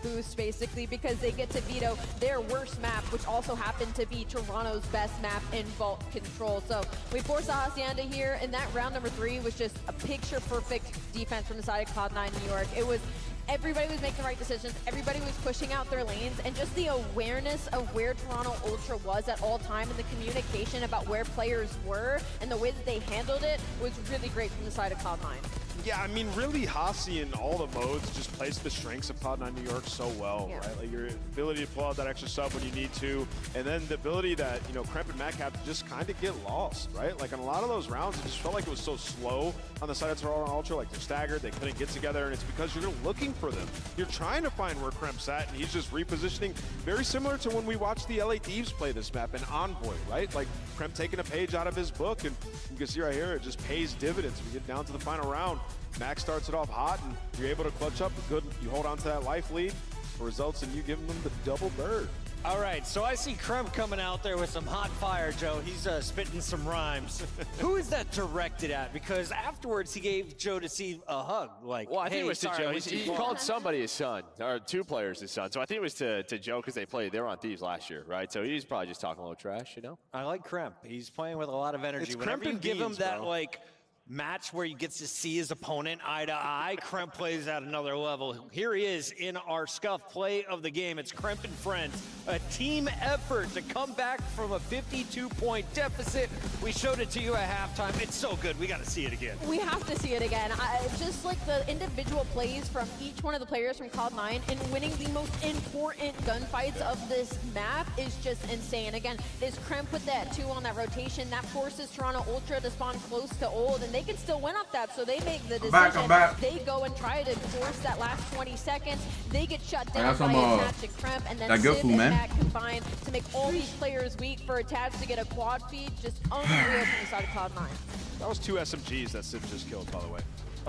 boost, basically, because they get to veto their worst map, which also happened to be Toronto's best map in Vault Control. So we forced the Hacienda here, and that round number 3 was just a picture-perfect defense from the side of Cloud9 New York. It was everybody was making the right decisions, everybody was pushing out their lanes, and just the awareness of where Toronto Ultra was at all time and the communication about where players were and the way that they handled it was really great from the side of Cloud9. Yeah, I mean, really, Hasi in all the modes just plays the strengths of Cloud9 New York so well, right? Like your ability to pull out that extra sub when you need to, and then the ability that, Kremp and Mac have to just kind of get lost, right? Like in a lot of those rounds, it just felt like it was so slow on the side of Toronto Ultra, like they're staggered, they couldn't get together, and it's because you're looking for them. You're trying to find where Kremp's at, and he's just repositioning, very similar to when we watched the LA Thieves play this map in Envoy, right? Like Kremp taking a page out of his book, and you can see right here, it just pays dividends. We get down to the final round. Max starts it off hot, and you're able to clutch up. You hold on to that life lead. It results in you giving them the double bird. All right, so I see Kremp coming out there with some hot fire, Joe. He's spitting some rhymes. Who is that directed at? Because afterwards he gave Joe Deceive a hug. Like, well, I think hey, it was to sorry, Joe. I went too He far. called somebody his son, or 2 players his son. So I think it was to Joe because they were on Thieves last year, right? So he's probably just talking a little trash, you know? I like Kremp. He's playing with a lot of energy. It's Whenever Kremp you and give him beans, that, bro. like, match where he gets to see his opponent eye to eye, Kremp plays at another level. Here he is in our Scuff play of the game. It's Kremp and friends. A team effort to come back from a 52-point deficit. We showed it to you at halftime. It's so good. We got to see it again. We have to see it again. Just like the individual plays from each one of the players from Cloud9 and winning the most important gunfights of this map is just insane. Again, is Kremp with that 2 on that rotation. That forces Toronto Ultra to spawn close to Old, and they can still win off that, so they make the decision. I'm back. They go and try to force that last 20 seconds. They get shut down got some, by Attach and Kremp, and then that Civ Gooooo, and man. Matt combine to make all these players weak for Attach to get a quad feed. Just unreal from the side of Cloud9. That was 2 SMGs that Civ just killed, by the way.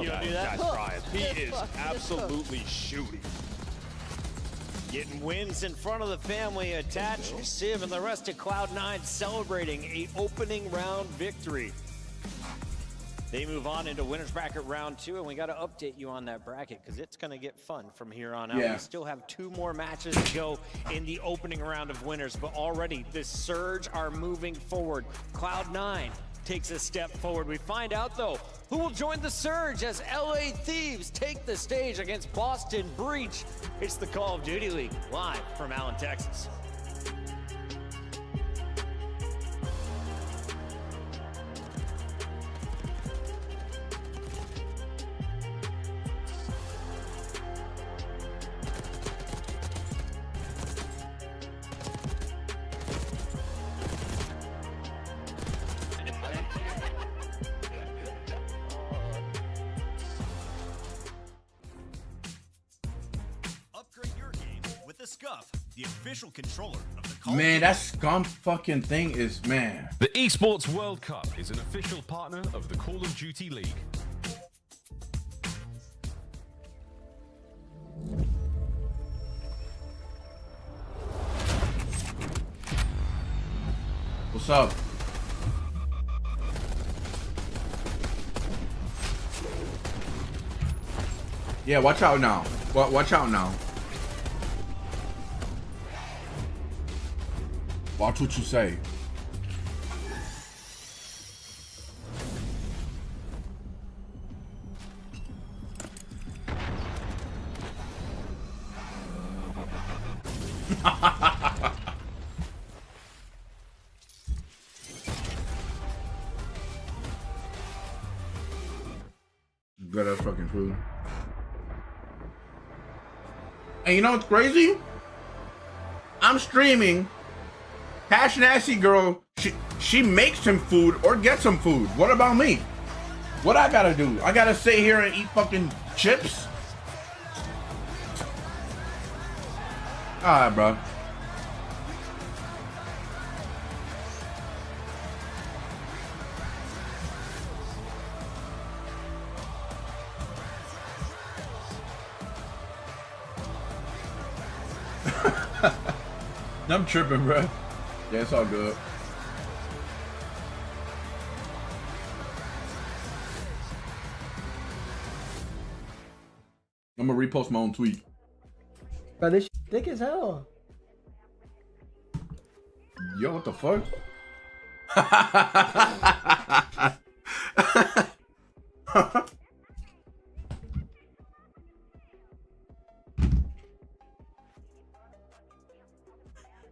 You don't do that? Guy's trying. He Just is cook. Just absolutely shooting. Getting wins in front of the family. Attach, Civ, and the rest of Cloud9 celebrating a opening round victory. They move on into winners bracket round 2, and we got to update you on that bracket because it's going to get fun from here on out. Yeah. We still have 2 more matches to go in the opening round of winners, but already the Surge are moving forward. Cloud9 takes a step forward. We find out, though, who will join the Surge as LA Thieves take the stage against Boston Breach. It's the Call of Duty League, live from Allen, Texas. Upgrade your game with the Scuff, the official controller of the Call of Man, Duty. that scum fucking thing is, man. The Esports World Cup is an official partner of the Call of Duty League. What's up? Yeah, watch out now. Watch out now. Watch what you say. Good ass fucking food. And you know what's crazy? I'm streaming. Cash Nasty Girl, she makes him food or gets him food. What about me? What I gotta do? I gotta sit here and eat fucking chips? Alright, bro. I'm tripping, bro. Yeah, it's all good. I'm gonna repost my own tweet. Bro, this thick as hell. Yo, what the fuck?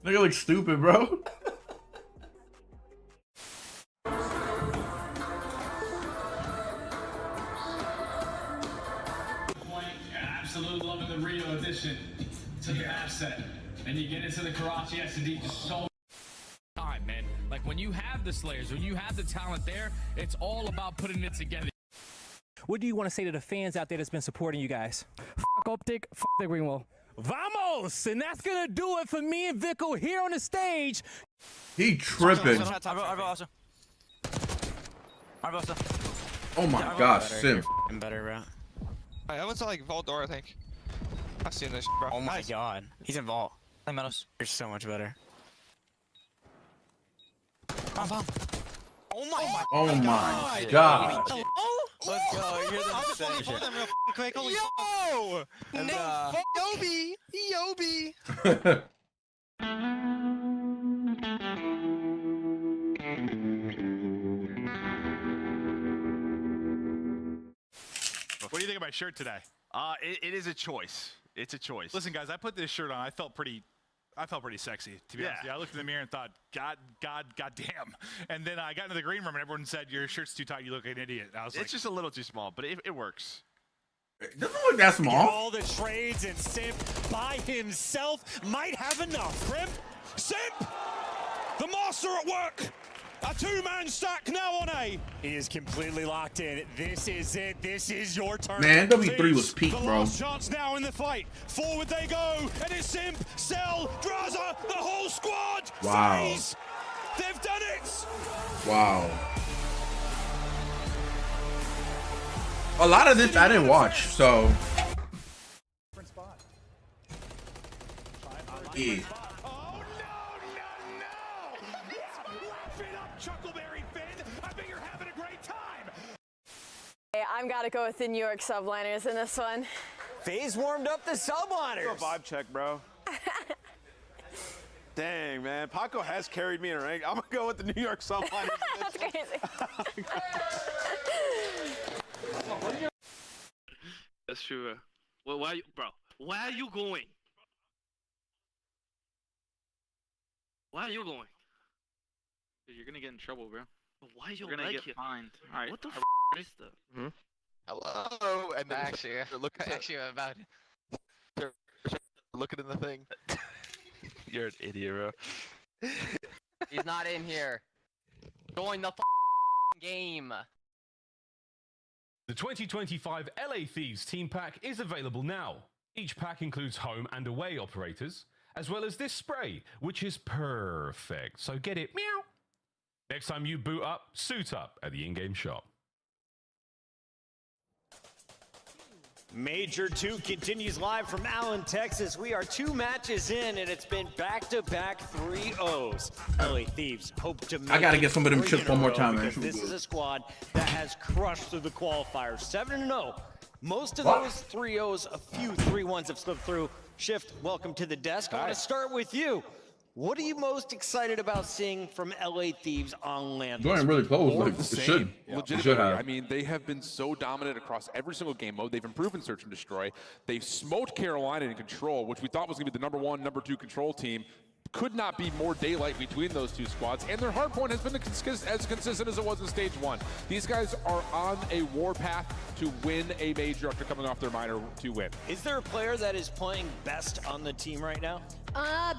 Nigga looks stupid, bro. Absolutely loving the Rio addition to the asset. And you get into the Karachi SD just so time, man. Like when you have the Slayers, when you have the talent there, it's all about putting it together. What do you want to say to the fans out there that's been supporting you guys? Fuck Optic, fuck the Greenwall. Vamos! And that's gonna do it for me and Vico here on the stage. He tripping. Oh my gosh, Sim. Better, bro. I went to like Vault door, I think. I've seen this, bro. Oh my god. He's in Vault. You're so much better. Bomb. Oh my! Oh my god. Let's go. You're the I'll just let me pull them real quick. Holy Yo! and, Yobi! What do you think of my shirt today? It is a choice. It's a choice. Listen, guys, I put this shirt on. I felt pretty sexy, to be honest. Yeah, I looked in the mirror and thought, God damn. And then I got into the green room and everyone said, your shirt's too tight. You look like an idiot. And I was it's just a little too small, but it works. It doesn't look that small. All the trades and Simp by himself might have enough. Crimp, Simp! The master at work! A two-man stack now on A. He is completely locked in. This is it. This is your turn. Man, W3 was peak, the bro. last chance now in the fight. Forward they go, and it's Simp, Cell, Draza, the whole squad. Wow. FaZe. They've done it. Wow. A lot of this I didn't watch, so. Yeah. I've got to go with the New York subliners in this one. FaZe warmed up the subliners. A vibe check, bro. Dang, man. Paco has carried me in a rank. I'm going to go with the New York subliners. That's crazy. That's true. Well, why, bro? Where are you going? Why are you going? Dude, you're gonna get in trouble, bro. Why you You're gonna like get it? fined. All right. What the f is that? Hmm? Hello, and then Actually, about looking in the thing. You're an idiot, bro. he's not in here. Join the game. The 2025 LA Thieves Team Pack is available now. Each pack includes home and away operators, as well as this spray, which is perfect. So get it, meow. Next time you boot up, suit up at the in-game shop. Major 2 continues live from Allen, Texas. We are 2 matches in, and it's been back-to-back 3-0s. LA Thieves hope to make I gotta get some of them it chips one more time, man. because this is a squad that has crushed through the qualifiers. 7-0. Most of those 3-0s, a few 3-1s have slipped through. Shift, welcome to the desk. I want to start with you. What are you most excited about seeing from LA Thieves on land? Going really close, More like of the it same. should. Legitimately, It should have. I mean, they have been so dominant across every single game mode. They've improved in Search and Destroy. They've smoked Carolina in Control, which we thought was going to be the #1, #2 Control team. Could not be more daylight between those two squads, and their hardpoint has been as consistent as it was in Stage 1. These guys are on a war path to win a major after coming off their minor to win. Is there a player that is playing best on the team right now?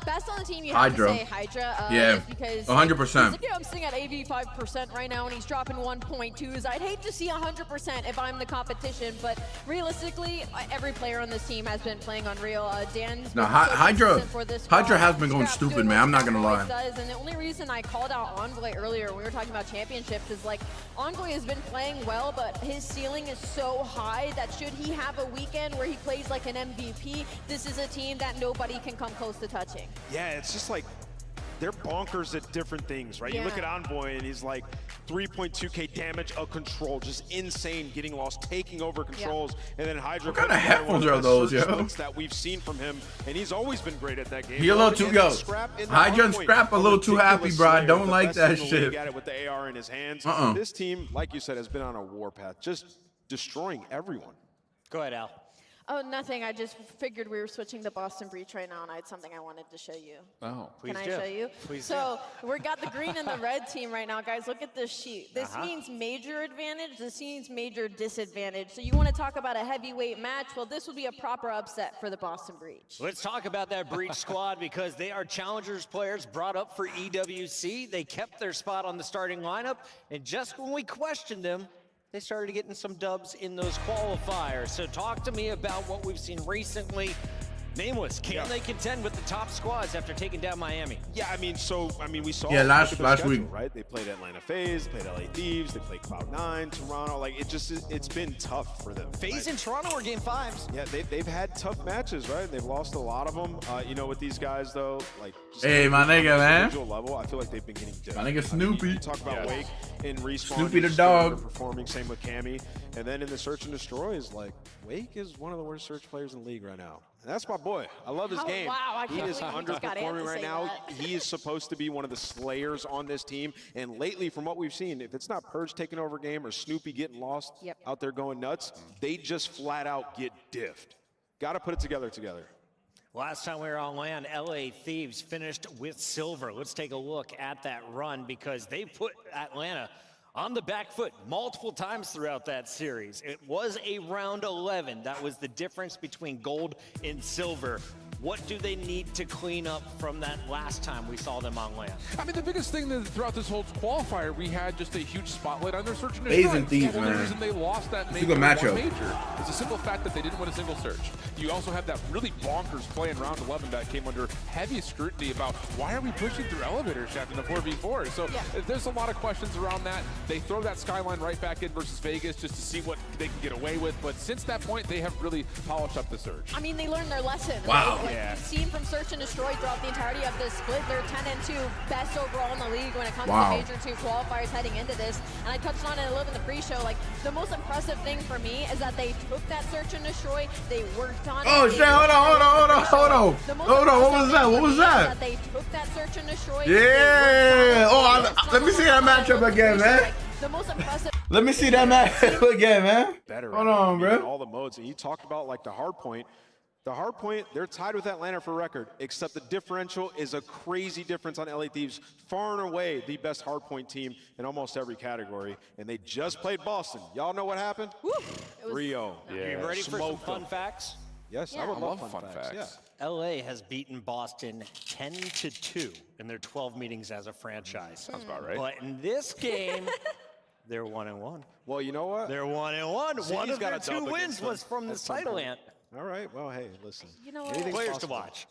Best on the team, you have Hydra. to say Hydra. Yeah, just because 100%. I'm sitting at 85% right now, and he's dropping 1.2s. I'd hate to see 100% if I'm the competition, but realistically, every player on this team has been playing Unreal. Dan's No, been so Hydra consistent for this Hydra squad. has been going Scrap's stupid, doing man. what I'm not gonna Scrap lie. always does, and the only reason I called out Envoy earlier when we were talking about championships is like Envoy has been playing well, but his ceiling is so high that should he have a weekend where he plays like an MVP, this is a team that nobody can come close to touching. Yeah, it's just like they're bonkers at different things, right? You look at Envoy and he's like 3.2k damage of control, just insane, getting lost, taking over controls, and then Hydra. What kind of headphones are those, yo? That we've seen from him, and he's always been great at that game. He a little too yo. Hydra and Scrap a little too happy, bro. I don't like that shit. Got it with the AR in his hands. This team, like you said, has been on a warpath, just destroying everyone. Go ahead, Al. Oh, nothing. I just figured we were switching to Boston Breach right now, and I had something I wanted to show you. Oh, Can I show you? So we got the green and the red team right now, guys. Look at this sheet. This means major advantage. This means major disadvantage. So you want to talk about a heavyweight match? Well, this would be a proper upset for the Boston Breach. Let's talk about that Breach squad because they are challengers players brought up for EWC. They kept their spot on the starting lineup, and just when we questioned them, they started getting some dubs in those qualifiers. So talk to me about what we've seen recently. Nameless, can they contend with the top squads after taking down Miami? Yeah, I mean, we saw. Yeah, last schedule, week, right? They played Atlanta FaZe, played LA Thieves, they played Cloud9, Toronto. Like it's been tough for them. FaZe and Toronto are game 5s. Yeah, they've had tough matches, right? They've lost a lot of them. With these guys though, like hey, my nigga, man. Level, I feel like they've been getting dipped. My nigga Snoopy. You talk about Wake in Respawn. Snoopy the dog. Performing, same with Cammy. And then in the Search and Destroy is like, Wake is one of the worst search players in the league right now. And that's my boy. I love his game. Wow, I he can't is believe we just got underperforming to right say now. that. He is supposed to be one of the slayers on this team. And lately, from what we've seen, if it's not Purge taking over game or Snoopy getting lost out there going nuts, they just flat out get diffed. Got to put it together. Last time we were on land, LA Thieves finished with silver. Let's take a look at that run because they put Atlanta on the back foot multiple times throughout that series. It was a round 11. That was the difference between gold and silver. What do they need to clean up from that last time we saw them on land? I mean, the biggest thing that throughout this whole qualifier, we had just a huge spotlight on their search and FaZe destroy. and Thieves, The man. reason they lost that It's a good matchup. major is the simple fact that they didn't win a single search. You also have that really bonkers play in round 11 that came under heavy scrutiny about why are we pushing through elevator shaft in the 4v4? So there's a lot of questions around that. They throw that skyline right back in versus Vegas just to see what they can get away with. But since that point, they have really polished up the search. I mean, they learned their lesson. Wow. Right? Like, you've seen from Search and Destroy throughout the entirety of this split, they're 10-2, best overall in the league when it comes to Major 2 qualifiers heading into this. And I touched on it a little in the pre-show. Like, the most impressive thing for me is that they took that Search and Destroy, they worked on it. Oh shit! Hold on! What was that? They took that Search and Destroy. Yeah! Let me see that matchup again, man. The most impressive. Let me see that matchup again, man. Better. Hold on, bro. All the modes. And you talked about like the hard point. The hard point, they're tied with Atlanta for record, except the differential is a crazy difference on LA Thieves. Far and away the best hard point team in almost every category. And they just played Boston. Y'all know what happened? Rio. You ready for some fun facts? Yes, I would love fun facts. Yeah. LA has beaten Boston 10-2 in their 12 meetings as a franchise. Sounds about right. But in this game, they're 1-1. Well, you know what? They're 1-1. City's One of got their a dub 2 wins against was them from the at some title point. ant. All right. Well, hey, listen. You know what? Anything's Players to possible. watch.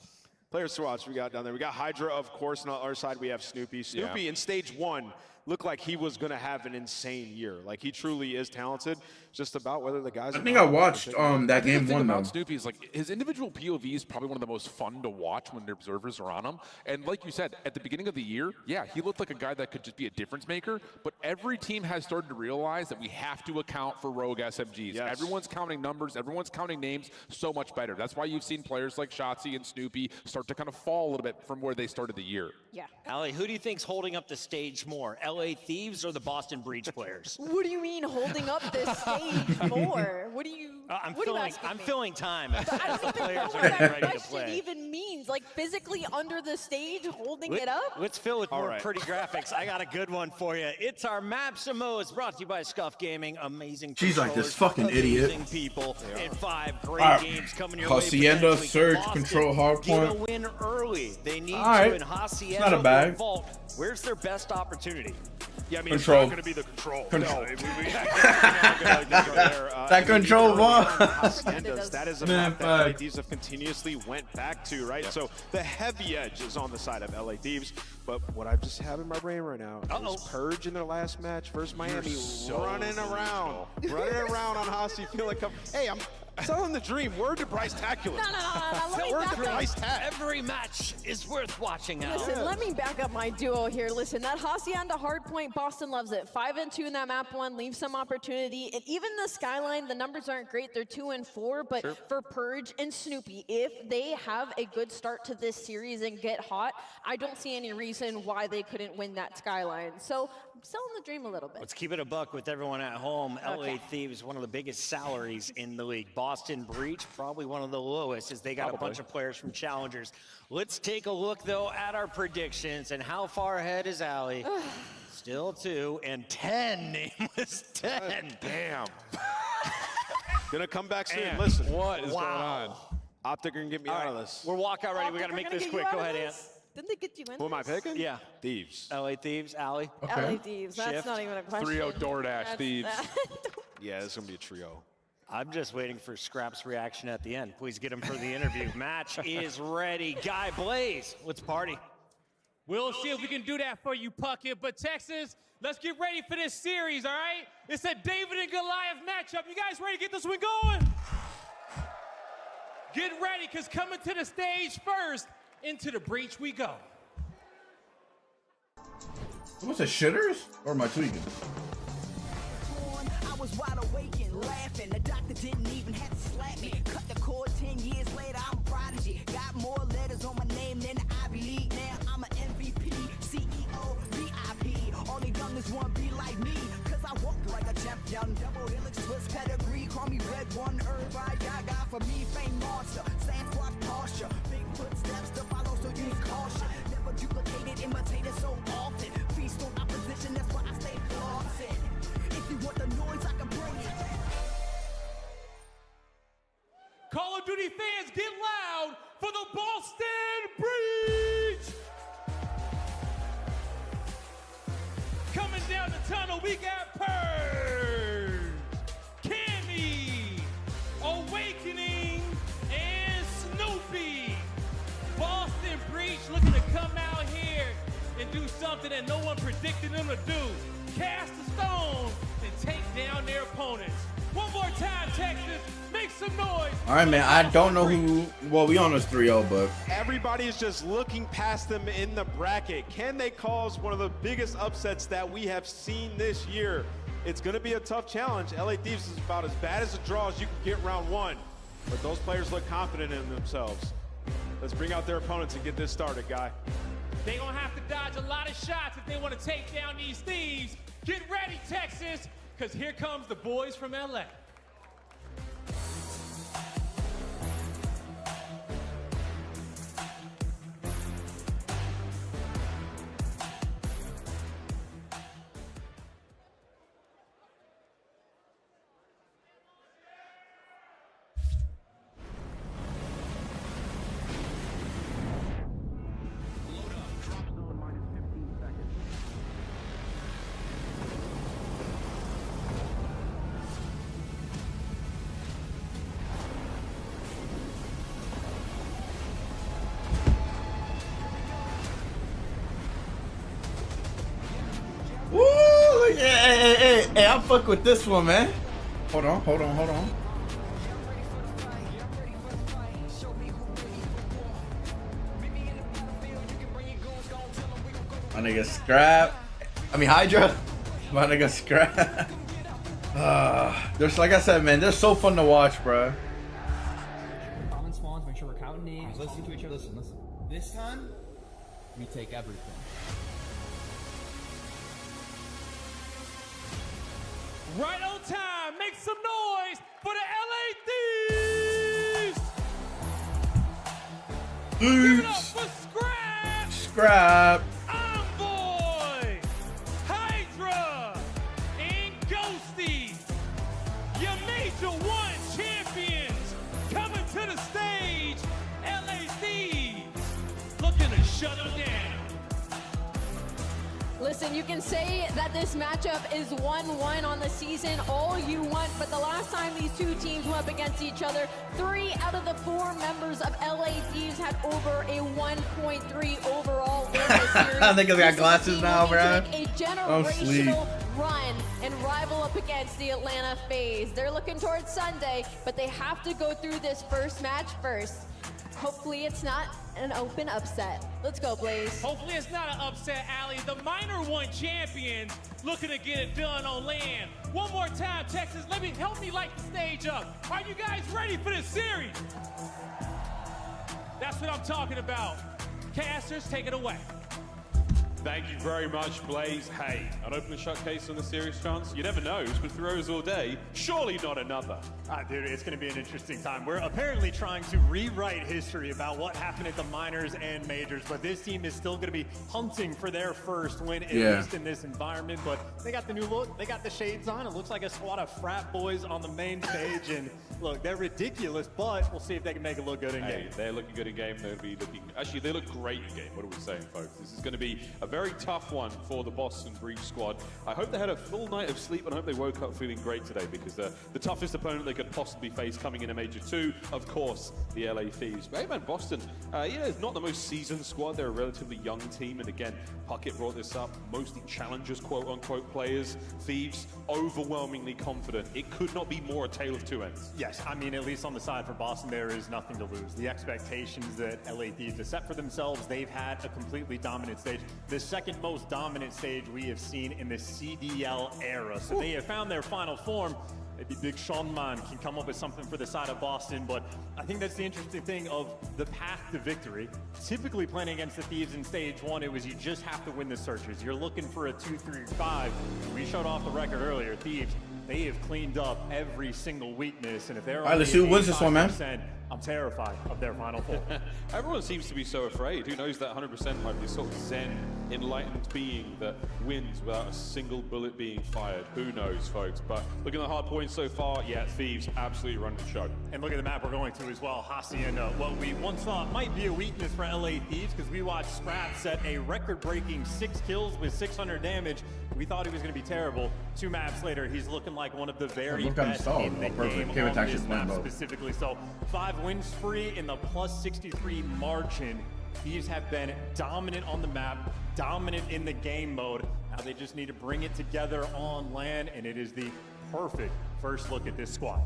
Players to watch we got down there. We got Hydra, of course, and on our side we have Snoopy. Snoopy in stage 1 looked like he was going to have an insane year. Like, he truly is talented. Just about whether the guys... I think I watched that game The thing 1 about though. Snoopy is like his individual POV is probably one of the most fun to watch when the observers are on him. And like you said, at the beginning of the year, yeah, he looked like a guy that could just be a difference maker. But every team has started to realize that we have to account for rogue SMGs. Yes. Everyone's counting numbers, everyone's counting names so much better. That's why you've seen players like Shotzi and Snoopy start to kind of fall a little bit from where they started the year. Yeah. Allie, who do you think's holding up the stage more, LA Thieves or the Boston Breach players? What do you mean holding up this stage more? What do you? I'm what are you asking me? filling time as I don't the even players know are what getting that ready to question play. even means. Like physically under the stage, holding it up. Let's fill with more right. pretty graphics. I got a good one for you. It's our Maps and Modes brought to you by Scuff Gaming. Amazing. She's like this controllers, fucking idiot. amazing people in 5 great All right. games coming your Hacienda, way. Surge, Boston, Control, Hardpoint. Get a win early. They need All right. to in Hacienda Not a bad. or Vault. Where's their best opportunity? Yeah, I mean, Control. it's not going to be the control. Control. No, that control ball. That is a Man, map that LA Thieves have continuously went back to, right? So the heavy edge is on the side of LA Thieves. But what I just have in my brain right now is Purge in their last match versus Miami running around on Hasi, feeling like, hey, I'm selling the dream. Word to Bryce Taculus. No. Let me Word back to up. Bryce Tac. Every match is worth watching out. Listen, let me back up my duo here. Listen, that Hacienda hardpoint, Boston loves it. 5-2 in that map 1, leave some opportunity. And even the Skyline, the numbers aren't great. They're 2-4, but for Purge and Snoopy, if they have a good start to this series and get hot, I don't see any reason why they couldn't win that Skyline. So I'm selling the dream a little bit. Let's keep it a buck with everyone at home. LA Thieves, one of the biggest salaries in the league. Boston Breach, probably one of the lowest, as they got a bunch of players from Challengers. Let's take a look, though, at our predictions. And how far ahead is Allie? Still 2 and 10. Nameless 10. Damn. Gonna come back soon. Listen. What is going on? Optic can get me out of this. We're walkout ready. We got to make this quick. Go ahead, Ant. Didn't they get you in? Who am I picking? Yeah. Thieves. LA Thieves, Allie. LA Thieves. That's Shift. not even a question. 3-0 DoorDash Thieves. Yeah, it's gonna be a trio. I'm just waiting for Scrap's reaction at the end. Please get him for the interview. Match is ready. Guy Blaze, let's party. We'll see if we can do that for you, Puckett. But Texas, let's get ready for this series, all right? It's a David and Goliath matchup. You guys ready to get this one going? Get ready, because coming to the stage first, into the breach we go. What's the shitters? Or am I tweaking? I was wide awake and laughing. The doctor didn't even have to slap me. Cut the cord 10 years later, I'm a prodigy. Got more letters on my name than the Ivy League. Now I'm an MVP, CEO, VIP. All the youngest want to be like me. Cause I walk like a champion. Double helix twist pedigree. Call me red one, everybody gaga. For me, fame monster. Sand squat posture. Big footsteps to follow, so use caution. Never duplicated, imitated so often. Feast on opposition, that's why I stay flossing. If you want the noise, I can bring it. Call of Duty fans, get loud for the Boston Breach! Coming down the tunnel, we got Purge, Cammy, Awakening, and Snoopy. Boston Breach looking to come out here and do something that no one predicted them to do. Cast a stone and take down their opponents. One more time, Texas. Make some noise. All right, man. I don't know who. Well, we on this 3-0, but Everybody is just looking past them in the bracket. Can they cause one of the biggest upsets that we have seen this year? It's going to be a tough challenge. LA Thieves is about as bad as a draw as you can get round one. But those players look confident in themselves. Let's bring out their opponents and get this started, Guy. They're going to have to dodge a lot of shots if they want to take down these Thieves. Get ready, Texas, because here comes the boys from LA. Hey, I fuck with this one, man. Hold on. My nigga Scrap. I mean Hydra. My nigga Scrap. There's, like I said, man, they're so fun to watch, bro. Common spawns, make sure we're counting names, listening to each other. Listen. This time, we take everything. Right on time, make some noise for the LA Thieves! Give it up for Scrap! Scrap! Envoy! Hydra! And Ghosty! Your Major 1 champions coming to the stage! LA Thieves looking to shut them down. Listen, you can say that this matchup is 1-1 on the season all you want, but the last time these two teams went up against each other, 3 out of the 4 members of LA Thieves had over a 1.3 overall in the series. I think I got glasses now, bro. Take a generational run and rival up against the Atlanta FaZe. They're looking towards Sunday, but they have to go through this first match first. Hopefully it's not an open upset. Let's go, Blaze. Hopefully it's not an upset, Allie. The Minor 1 champions looking to get it done on land. One more time, Texas. Help me light the stage up. Are you guys ready for this series? That's what I'm talking about. Casters, take it away. Thank you very much, Blaze. Hey, an open shot case on the series chance? You never know, with throws all day, surely not another. Dude, it's going to be an interesting time. We're apparently trying to rewrite history about what happened at the minors and majors, but this team is still going to be hunting for their first win, at least in this environment. But they got the new look, they got the shades on. It looks like a squad of frat boys on the main stage, and look, they're ridiculous, but we'll see if they can make it look good in game. They're looking good in game. They'll be looking, actually, they look great in game. What are we saying, folks? This is going to be a very tough one for the Boston Breach squad. I hope they had a full night of sleep, and I hope they woke up feeling great today, because the toughest opponent they could possibly face coming in a Major 2, of course, the LA Thieves. But hey man, Boston, it's not the most seasoned squad. They're a relatively young team, and again, Puckett brought this up, mostly challengers, quote-unquote players. Thieves, overwhelmingly confident. It could not be more a tale of two ends. Yes, I mean, at least on the side for Boston, there is nothing to lose. The expectations that LA Thieves have set for themselves, they've had a completely dominant stage. The second most dominant stage we have seen in the CDL era. So they have found their final form. Maybe Big Sean Man can come up with something for the side of Boston, but I think that's the interesting thing of the path to victory. Typically playing against the Thieves in stage 1, it was you just have to win the searches. You're looking for a 2-3-5. We showed off the record earlier, Thieves, they have cleaned up every single weakness, and if they're let's see who wins this one, man. I'm terrified of their final four. Everyone seems to be so afraid. Who knows that 100% might be sort of zen, enlightened being that wins without a single bullet being fired. Who knows, folks? But looking at the hard points so far, yeah, Thieves absolutely run the show. And look at the map we're going to as well. Hacienda, what we once thought might be a weakness for LA Thieves, because we watched Scrap set a record-breaking 6 kills with 600 damage. We thought he was going to be terrible. 2 maps later, he's looking like one of the very best in the game on this map specifically. So 5 wins free in the plus 63 margin. Thieves have been dominant on the map, dominant in the game mode. Now they just need to bring it together on land, and it is the perfect first look at this squad.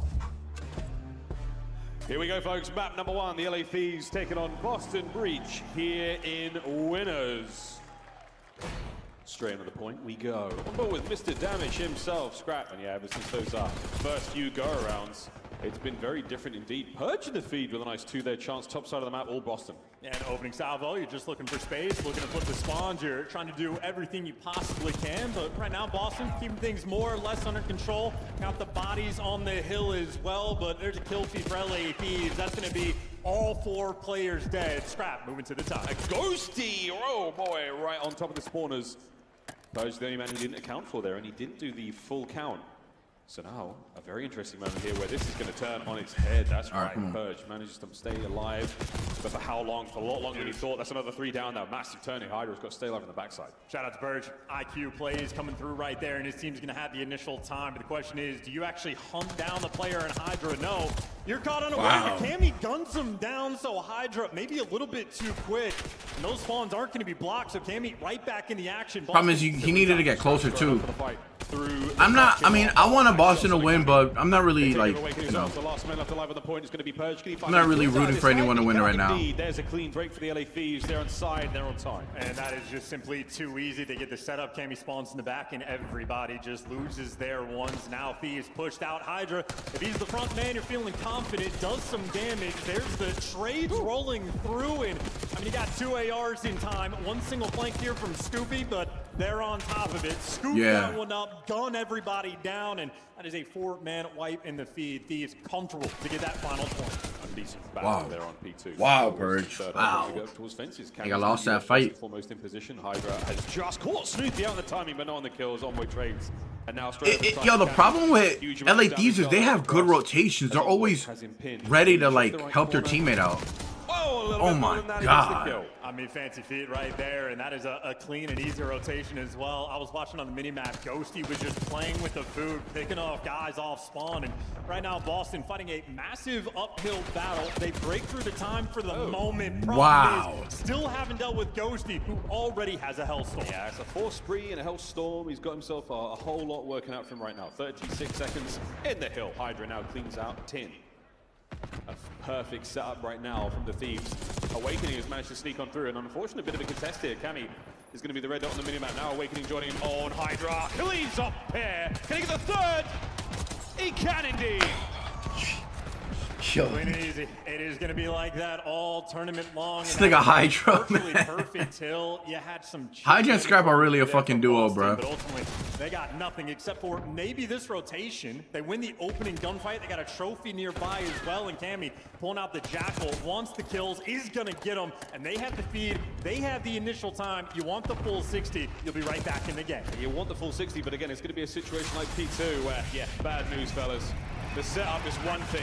Here we go, folks. Map number 1, the LA Thieves taking on Boston Breach here in Winners. Straight into the point we go. On board with Mr. Damage himself, Scrap. And yeah, ever since those first few go-arounds, it's been very different indeed. Purge in the feed with a nice 2 there chance. Top side of the map, all Boston. And opening salvo, you're just looking for space, looking to flip the spawns. You're trying to do everything you possibly can. But right now, Boston keeping things more or less under control. Got the bodies on the hill as well. But there's a kill feed for LA Thieves. That's going to be all 4 players dead. Scrap moving to the top. A ghosty, oh boy, right on top of the spawners. Purge the only man he didn't account for there, and he didn't do the full count. So now, a very interesting moment here where this is going to turn on its head. That's right, Purge manages to stay alive. But for how long? For a lot longer than he thought. That's another 3 down now. Massive turning. Hydra's got to stay alive on the backside. Shout out to Purge. IQ plays coming through right there, and his team's going to have the initial time. But the question is, do you actually hunt down the player in Hydra? No. You're caught unaware. Wow. Cammy guns him down, so Hydra maybe a little bit too quick. And those spawns aren't going to be blocked, so Cammy right back in the action. Problem is, he needed to get closer, too. I'm not, I mean, I want Boston to win, but I'm not really, like, you know, I'm not really rooting for anyone to win right now. There's a clean break for the LA Thieves. They're on side, they're on time. And that is just simply too easy. They get the setup. Cammy spawns in the back, and everybody just loses their ones. Now Thieves pushed out Hydra. If he's the front man, you're feeling confident. Does some damage. There's the trades rolling through, and I mean, you got 2 ARs in time. 1 single flank here from Scoopy, but they're on top of it. Scoop that one up, gun everybody down, and that is a 4-man wipe in the feed. Thieves comfortable to get that final point. Wow. There on P2. Wow, Purge. Wow. I think I lost that fight. Foremost in position. Hydra has just caught Snoopy out on the timing, but not on the kills. On-way trades. And now straight yo, the problem with LA Thieves is they have good rotations. They're always ready to, like, help their teammate out. Oh my God. I mean, fancy feet right there, and that is a clean and easy rotation as well. I was watching on the mini-map. Ghosty was just playing with the food, picking off guys off spawn, and right now Boston fighting a massive uphill battle. They break through the time for the moment. Problem is, still haven't dealt with Ghosty, who already has a Hellstorm. Yeah, it's a 4 spree and a Hellstorm. He's got himself a whole lot working out for him right now. 36 seconds in the hill. Hydra now cleans out 10. A perfect setup right now from the Thieves. Awakening has managed to sneak on through, and unfortunately, a bit of a contest here. Cammy is going to be the red dot on the minimap now. Awakening joining him on Hydra. Cleans up pair. Can he get the 3rd? He can indeed. Clean and easy. It is going to be like that all tournament long. This nigga Hydra, man. Perfect hill. You had some. Hydra and Scrap are really a fucking duo, bro. But ultimately, they got nothing except for maybe this rotation. They win the opening gunfight. They got a trophy nearby as well. And Cammy pulling out the Jackal, wants the kills, is going to get them. And they have the feed. They have the initial time. You want the full 60. You'll be right back in the game. You want the full 60, but again, it's going to be a situation like P2 where, yeah, bad news, fellas. The setup is one thing.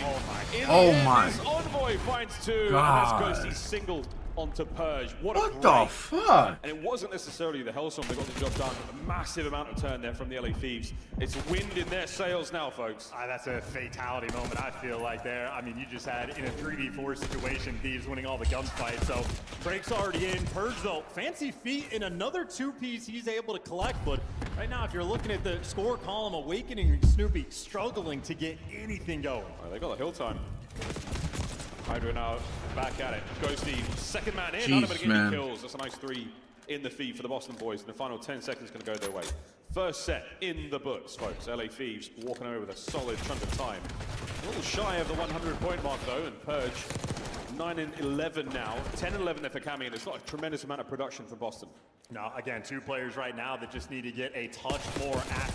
Oh my. This Envoy finds 2, God. and that's Ghosty singled onto Purge. What the fuck? And it wasn't necessarily the Hellstorm that got the job done. A massive amount of turn there from the LA Thieves. It's wind in their sails now, folks. That's a fatality moment, I feel like there. I mean, you just had, in a 3v4 situation, Thieves winning all the gunfights. So, Drake's already in. Purge, though, fancy feat in another two-piece he's able to collect. But right now, if you're looking at the score column, Awakening and Snoopy struggling to get anything going. They got the hill time. Hydra now back at it. Ghosty, second man in, Jeez, not able to get man. any kills. That's a nice 3 in the feed for the Boston boys. And the final 10 seconds going to go their way. First set in the books, folks. LA Thieves walking away with a solid chunk of time. A little shy of the 100-point mark, though, and Purge 9-11 now. 10-11 there for Cammy, and it's not a tremendous amount of production for Boston. Now, again, two players right now that just need to get a touch more active.